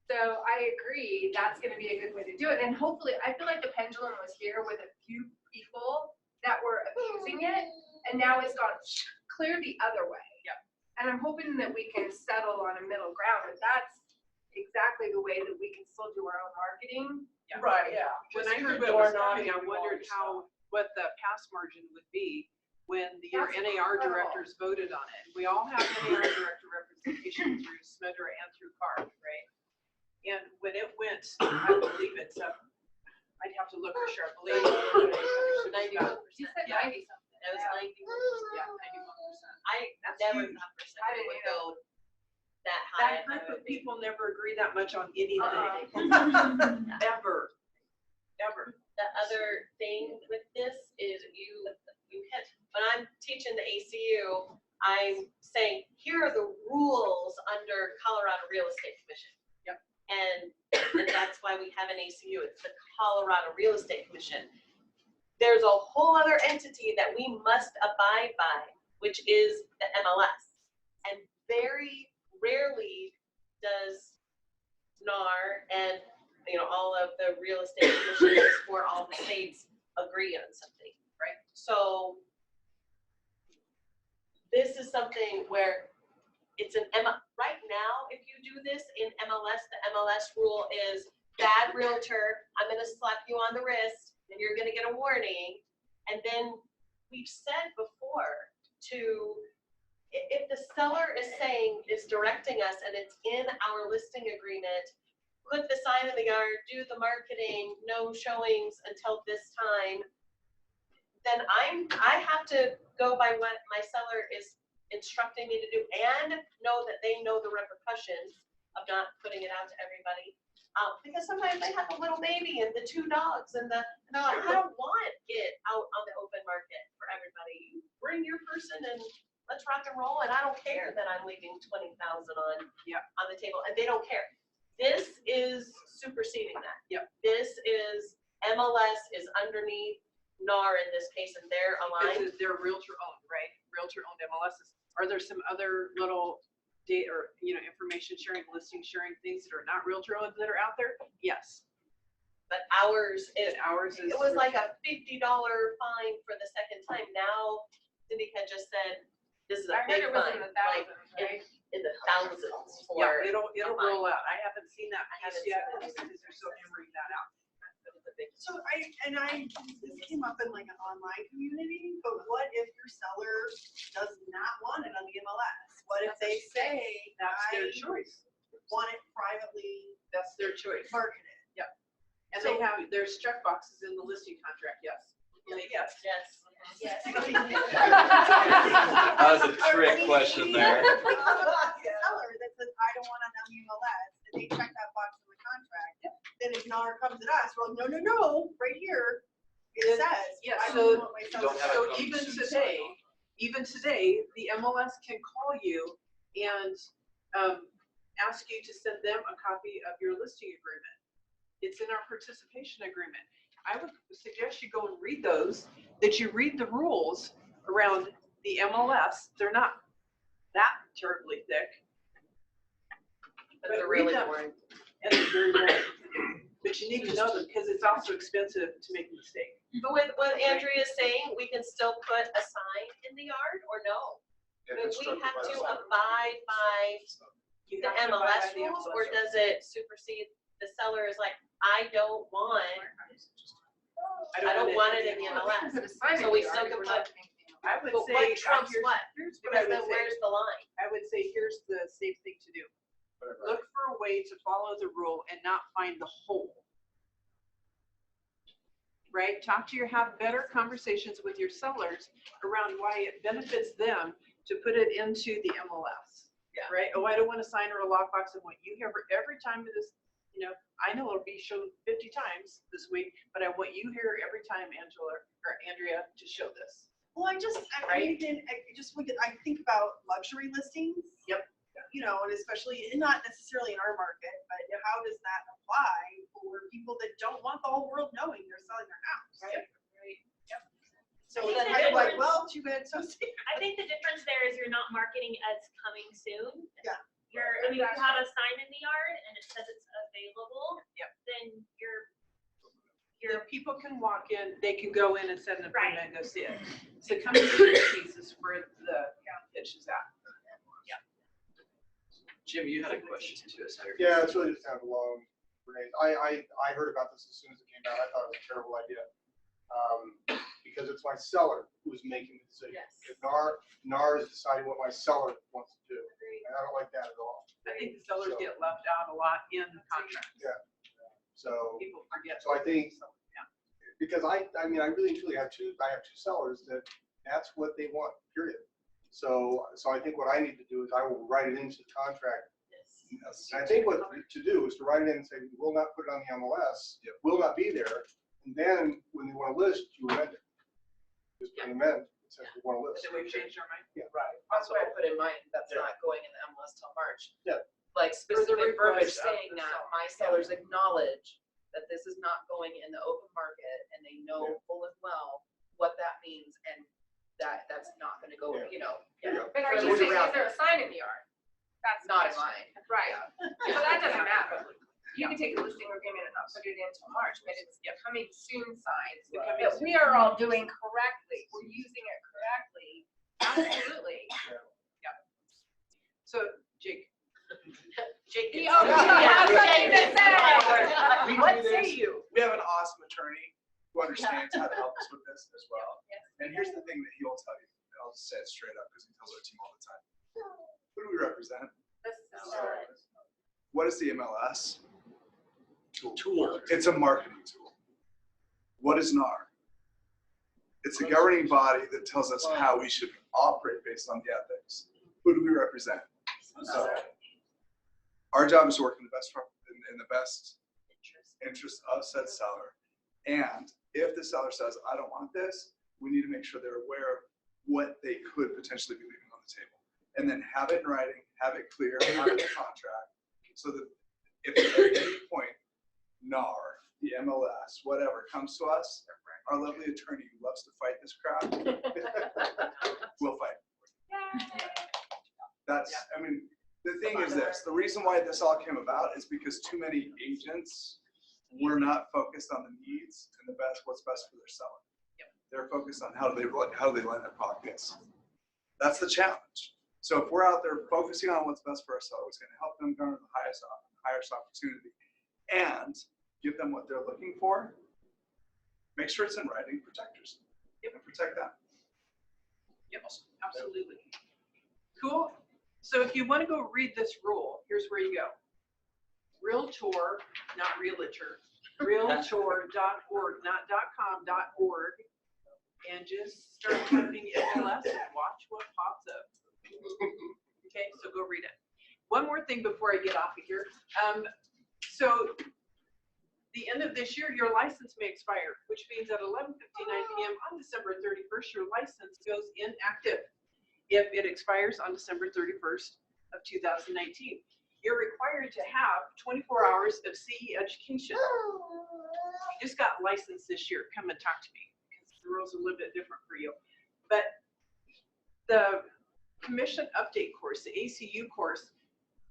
So I agree, that's gonna be a good way to do it, and hopefully, I feel like the pendulum was here with a few people that were abusing it, and now it's gone clear the other way. Yep. And I'm hoping that we can settle on a middle ground, but that's, exactly the way that we can still do our own marketing. Right, yeah. When Just I heard your what was door coming, I knocking, wondered what the pass margin would be when your That's NAR incredible. directors voted on it. We all have NAR director representation through SMIDRA and through CARB, right? And when it went, I believe it's up, I'd have to look for sure, I believe. it's 91%. You said Yeah. 90 something. It was 91%. Yeah, 91%. I That's never huge. thought for a second it would go that high. That I thought group it of would be- people never agree that much on anything, ever, ever. The other thing with this is you hit, when I'm teaching the ACU, I'm saying, here are the rules under Colorado Real Estate Commission. Yep. And that's why we have an ACU, it's the Colorado Real Estate Commission. There's a whole other entity that we must abide by, which is the MLS. And very rarely does NAR and, you know, all of the real estate commissions for all the states agree on something, right? So this is something where it's right now, if you do this in MLS, the MLS rule is bad realtor, I'm gonna slap you on the wrist and you're gonna get a warning. And then we've said before if the seller is directing us and it's in our listing agreement, put the sign in the yard, do the marketing, no showings until this time, then I have to go by what my seller is instructing me to do and know that they know the repercussions of not putting it out to everybody. Because sometimes they have a little baby and the 2 dogs and they're like, I don't want it out on the open market for everybody. Bring your person and let's rock and roll. And I don't care that I'm leaving 20,000 on the table, and they don't care. This is superseding that. Yep. This is MLS is underneath NAR in this case, and they're aligned. Because they're realtor owned, right? Realtor owned MLSs. Are there some other little data or, information sharing, listing sharing things that are not realtor owned that are out there? Yes. But ours is, Ours is. it was like a $50 fine for the second time. Now Cindy had just said, this is a I heard big it was fine, in the like thousands, right? in the thousands for. Yeah, it'll a roll fine. out. I haven't seen that I piece haven't yet seen it. because they're still hammering that out. So this came up in like an online community, but what if your seller does not want it on the MLS? What if they say, That's their I choice. want it privately That's their choice. marketed? And they have, there's check boxes in the listing contract, yes. Yes. Yes. That was a trick question there. Seller that says, I don't want it on the MLS, and they check that box in the contract. Then if NAR comes at us, we're like, no, right here, it says. Yeah, I so- don't want my seller don't have to- a So even conversation today, the MLS can call you and ask you to send them a copy of your listing agreement. It's in our participation agreement. I would suggest you go and read those, that you read the rules around the MLS. They're not that terribly thick. But they're read really them. boring. And they're very boring. But you need to know them because it's also expensive to make a mistake. But with what Andrea is saying, we can still put a sign in the yard or no? If But it's we struck have by to the seller. abide by You the have to abide MLS by the rules, MLS or rules. does it supersede, the seller is like, I don't want it in the MLS. So we still can put, I would but say. what trumps here's- what? Here's what I would say. Where's the line? I would say, here's the safe thing to do. Look for a way to follow the rule and not find the hole. Right? Have better conversations with your sellers around why it benefits them to put it into the MLS. Yeah. Right? Oh, I don't want to sign or a lockbox. I want you here every time it is, I know it'll be shown 50 times this week, but I want you here every time, Angela or Andrea, to show this. Well, I Right? think about luxury listings. Yep. And especially, not necessarily in our market, but how does that apply for people that don't want the whole world knowing they're selling their house? Right. Yep. I So think then the I'm like, difference- well, too bad, so sad. I think the difference there is you're not marketing as coming soon. Yeah. If you have a sign in the yard and it says it's available, Yep. then The people can walk in, they can go in and set an Right. appointment and go see it. So coming to the piece is where the pitch is at. Jim, you had a question too. Sir. Yeah, it's really just kind of a long grenade. I heard about this as soon as it came out. I thought it was a terrible idea. Because it's my seller who's making the decision. Yes. If NAR is deciding what my seller wants to do. And I don't like that at all. I think the sellers get left out a lot in the contract. Yeah. So, People forget. so I think, Yeah. because I mean, I really truly have two sellers that's what they want, period. So I think what I need to do is I will write it into the contract. Yes. And I think what to do is to write it in and say, we will not put it on the MLS, will not be there. And then when they want to list, you amend it. Just put an amend, it says we want to list. Then we've changed our mind. Yeah. Right, that's what I put in mind, that's Yeah. not going in the MLS till March. Yeah. Like specific verbiage request of saying the that seller. my sellers acknowledge that this is not going in the open market and they know Yeah. full and well what that means and that's not gonna go, Yeah. you know. Yeah. But are So you it's saying, around is there a sign in the yard? That's the Not in question. mine. Right, so that doesn't matter. You can take a listing agreement and not put it until March, but it's coming soon signs Right. that we are all doing correctly, we're using it correctly, absolutely. So, Jake. Jake. Oh, yeah, that's what you just said. We What do say this. you? We have an awesome attorney who understands how to help us with this as well. And here's the thing that he'll tell you, and I'll just say it straight up because he tells our team all the time. Who do we represent? What is the MLS? Tool. It's a marketing tool. What is NAR? It's a governing body that tells us how we should operate based on the ethics. Who do we represent? So our job is to work in the best interest of said seller. And if the seller says, I don't want this, we need to make sure they're aware of what they could potentially be leaving on the table. And then have it in writing, have it clear, have it in the contract, so that if at any point NAR, the MLS, whatever, comes to us, our lovely attorney who loves to fight this crowd, will fight. That's, I mean, the thing is this, the reason why this all came about is because too many agents were not focused on the needs and what's best for their seller. They're focused on how do they line their pockets. That's the challenge. So if we're out there focusing on what's best for our seller, what's going to help them garner the highest opportunity and give them what they're looking for, make sure it's in writing, protect yourself. And protect them. Yep, absolutely. Cool. So if you want to go read this rule, here's where you go. Realtor, not realtor. Realtor.org, not .com.org. And just start typing MLS and watch what pops up. Okay, so go read it. One more thing before I get off of here. So the end of this year, your license may expire, which means at 11:59 p.m. on December 31st, your license goes inactive if it expires on December 31st of 2019. You're required to have 24 hours of CE education. You just got licensed this year. Come and talk to me because the rules are a little bit different for you. But the commission update course, the ACU course,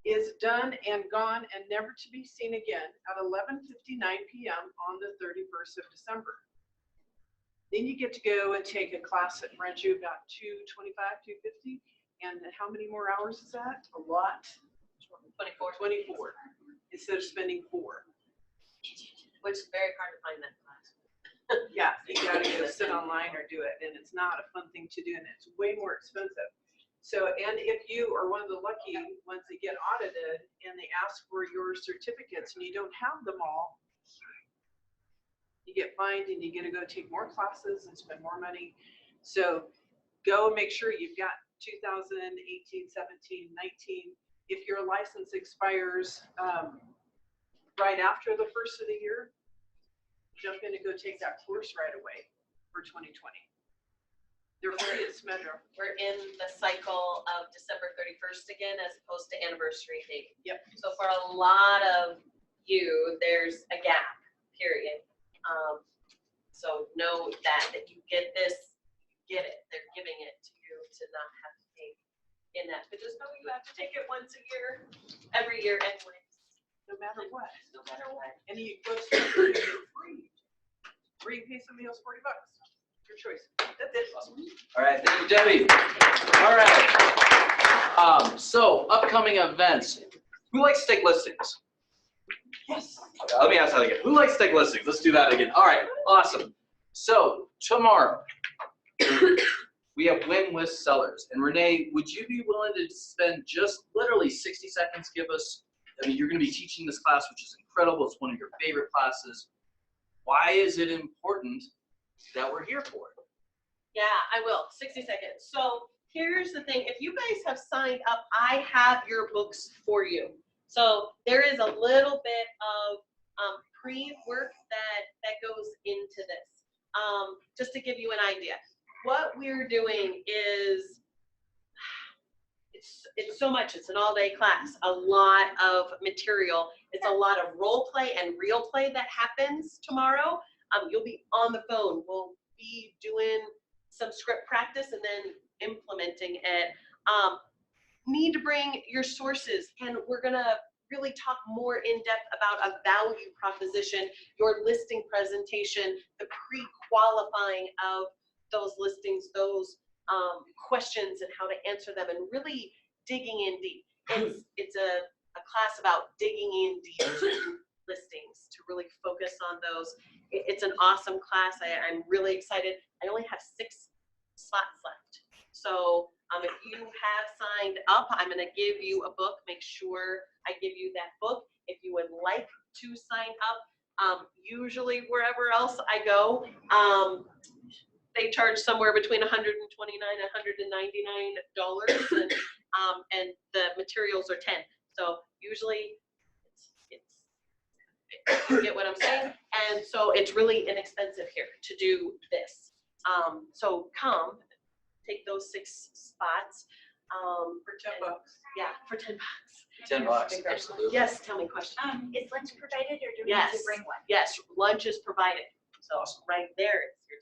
is done and gone and never to be seen again at 11:59 p.m. on the 31st of December. Then you get to go and take a class that runs you about $225, $250. And how many more hours is that? A lot. 24 instead of spending 4. Which is very hard to find that class. Yeah, you gotta go sit online or do it, and it's not a fun thing to do, and it's way more expensive. So, and if you are one of the lucky ones that get audited and they ask for your certificates and you don't have them all, you get fined and you get to go take more classes and spend more money. So go and make sure you've got 2018, 17, 19. If your license expires right after the first of the year, jump in and go take that course right away for 2020. They're free at Smedro. We're in the cycle of December 31st again, as opposed to anniversary date. Yep. So for a lot of you, there's a gap, period. So know that you get this, get it. They're giving it to you to not have to take in that. But just know you have to take it once a year, every year anyway. No matter what. No matter what. And you go to free. Or you can pay somebody else $40. Your choice. That's it. All right, thank you, Debbie. All right. So upcoming events. Who likes to take listings? Yes. Okay, let me ask that again. Who likes to take listings? Let's do that again. All right, awesome. So tomorrow, we have Win with Sellers. And Renee, would you be willing to spend just literally 60 seconds, give us, I mean, you're gonna be teaching this class, which is incredible. It's one of your favorite classes. Why is it important that we're here for it? Yeah, I will. 60 seconds. So here's the thing. If you guys have signed up, I have your books for you. So there is a little bit of pre-work that goes into this. Just to give you an idea. What we're doing is, it's so much. It's an all-day class, a lot of material. It's a lot of role play and real play that happens tomorrow. You'll be on the phone. We'll be doing some script practice and then implementing it. Need to bring your sources, and we're gonna really talk more in depth about a value proposition, your listing presentation, the pre-qualifying of those listings, those questions and how to answer them, and really digging in deep. It's a class about digging in deep to listings to really focus on those. It's an awesome class. I'm really excited. I only have 6 slots left. So if you have signed up, I'm going to give you a book. Make sure I give you that book. If you would like to sign up, usually wherever else I go, they charge somewhere between $129 and $199, and the materials are $10. So usually you get what I'm saying? And so it's really inexpensive here to do this. So come, take those 6 spots. For $10. Yeah, for $10. $10, absolutely. Yes, tell me a question. Is lunch provided or do we need Yes, to bring one? yes, lunch is provided. So right there, it's your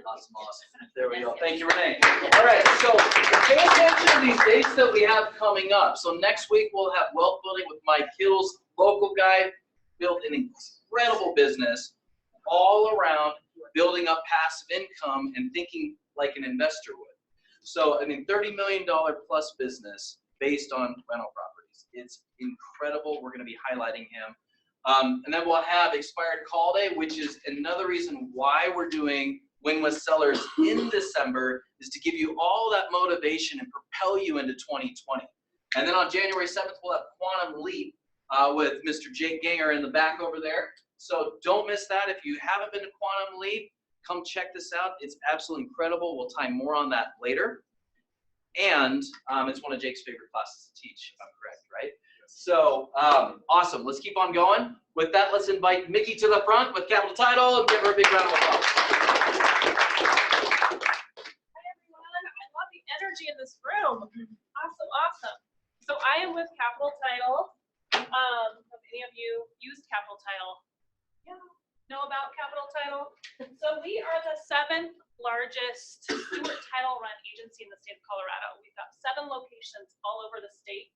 $10. Awesome, awesome. There we go. Thank you, Renee. All right, so pay attention to these dates that we have coming up. So next week we'll have Wealth Building with Mike Hills, local guy, built an incredible business all around building up passive income and thinking like an investor would. So, I mean, $30 million plus business based on rental properties. It's incredible. We're going to be highlighting him. And then we'll have Expired Call Day, which is another reason why we're doing Win with Sellers in December, is to give you all that motivation and propel you into 2020. And then on January 7th, we'll have Quantum Leap with Mr. Jake Ganger in the back over there. So don't miss that. If you haven't been to Quantum Leap, come check this out. It's absolutely incredible. We'll time more on that later. And it's one of Jake's favorite classes to teach, if I'm correct, right? So awesome. Let's keep on going. With that, let's invite Mickey to the front with Capital Title and give her a big round of applause. Hi everyone, I love the energy in this room. Awesome, awesome. So I am with Capital Title. Have any of you used Capital Title? Yeah, know about Capital Title? So we are the 7th largest Stewart Title run agency in the state of Colorado. We've got 7 locations all over the state.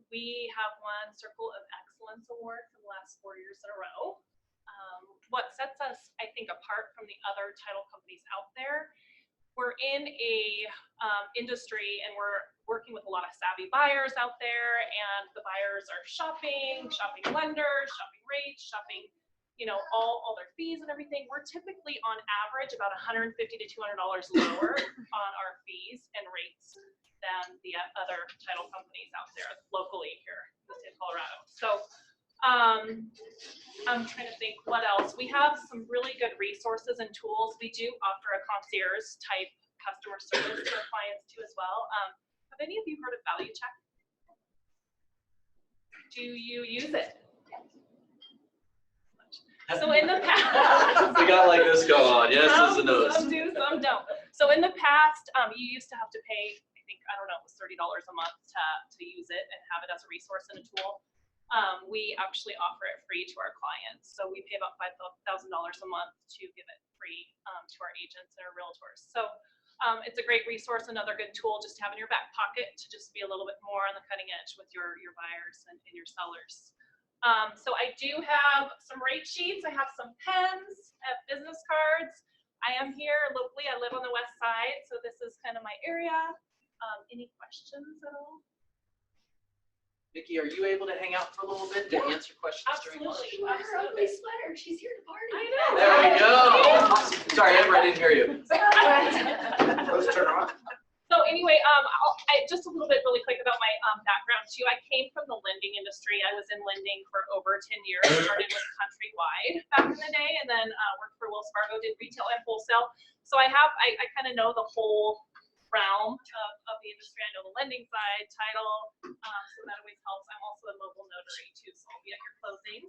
We have won Circle of Excellence Award for the last 4 years in a row. What sets us, I think, apart from the other title companies out there, we're in a industry and we're working with a lot of savvy buyers out there, and the buyers are shopping lenders, shopping rates, shopping, you know, all their fees and everything. We're typically on average about $150 to $200 lower on our fees and rates than the other title companies out there locally here in the state of Colorado. So I'm trying to think what else. We have some really good resources and tools. We do offer a concierge type customer service to our clients too as well. Have any of you heard of Value Check? Do you use it? So in the past, We got like this going on. Yes, some and no's. do, some don't. So in the past, you used to have to pay, I think, I don't know, it was $30 a month to use it and have it as a resource and a tool. We actually offer it free to our clients. So we pay about $5,000 a month to give it free to our agents and our realtors. So it's a great resource, another good tool just to have in your back pocket to just be a little bit more on the cutting edge with your buyers and your sellers. So I do have some rate sheets. I have some pens, I have business cards. I am here locally. I live on the west side, so this is kind of my area. Any questions at all? Vicki, are you able to hang out for a little bit to answer questions during lunch? Absolutely, Her ugly absolutely. sweater, she's here to party. I know. There we go. Sorry, Amber, I didn't hear you. Let's turn on. So anyway, just a little bit really quick about my background too. I came from the lending industry. I was in lending for over 10 years. Started with Countrywide back in the day, and then worked for Wells Fargo, did retail and wholesale. So I kind of know the whole realm of the industry. I know the lending side, title, so that always helps. I'm also a mobile notary too, so I'll be at your closings.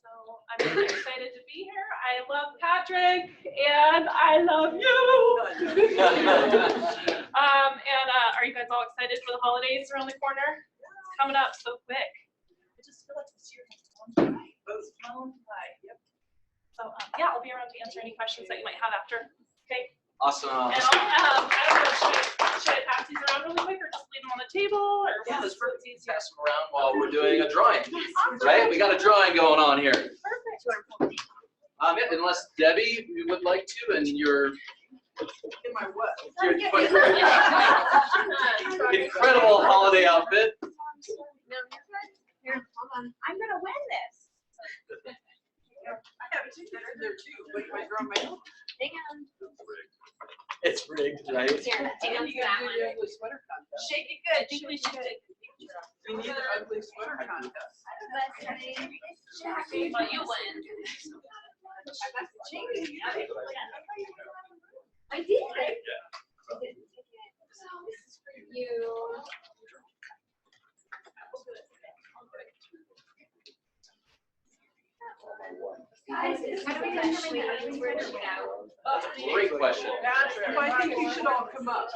So I'm really excited to be here. I love Patrick, and I love you. Are you guys all excited for the holidays around the corner? It's coming up so quick. I just feel like this year has flown by. It's flown by. Yep. So yeah, I'll be around to answer any questions that you might have after. Okay. Awesome. And I don't know, should I pass these around really quick, or just leave them on the table, or Yeah, let's what's easier? pass them around while we're doing a drawing, right? We got a drawing going on here. Perfect. Yeah, unless Debbie, you would like to, and your In my what? incredible holiday outfit. No, you're good. Here, hold on. I'm gonna win this. I have a ticket in there too. Wait, I draw my own. Hang on. It's rigged, right? Here, hang on And to you that gotta do one. the ugly sweater contest. Shake it good. I think we should take a picture. We need the ugly sweater contest. But you win. I did. So this is for you. Guys, how do we determine the ugly sweater now? Great question. Patrick, I think you should all come up.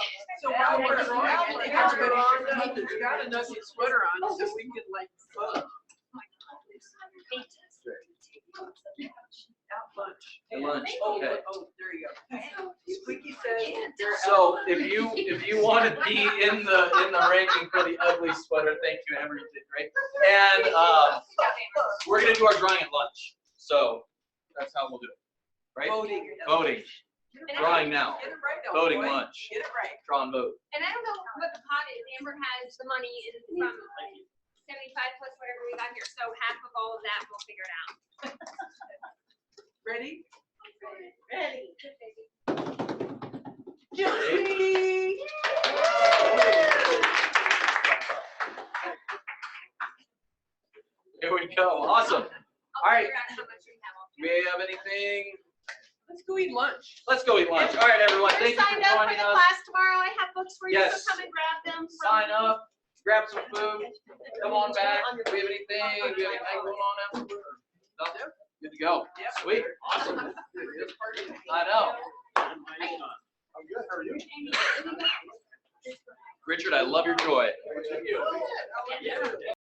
So while we're drawing, we got an ugly sweater on, so we can like, out lunch. At lunch, Oh, okay. oh, there you go. Squeaky says. you're out. So if you want to be in the ranking for the ugly sweater, thank you, Amber, you did great. And we're gonna do our drawing at lunch. So that's how we'll do it, right? Voting. Voting. Drawing now. Get it right now. Voting boy. lunch. Get it right. Draw and vote. And I don't know what the pot is. Amber has the money in from 75 plus whatever we got here. So half of all of that, we'll figure it out. Ready? Ready. Guilty. Here we go. Awesome. All right. Figure out how much we have. Do we have anything? Let's go eat lunch. Let's go eat lunch. All right, everyone. Thank you for Signed up for joining the us. class tomorrow. I have books for you, Yes. so come and grab them. from- Sign up. Grab some food. Come on back. Do we have anything? Do we have anything going on afterward? Nothing? Good to go. Yep. Sweet. Awesome. I know. I'm good. How are you? Richard, I love your joy. Thank you.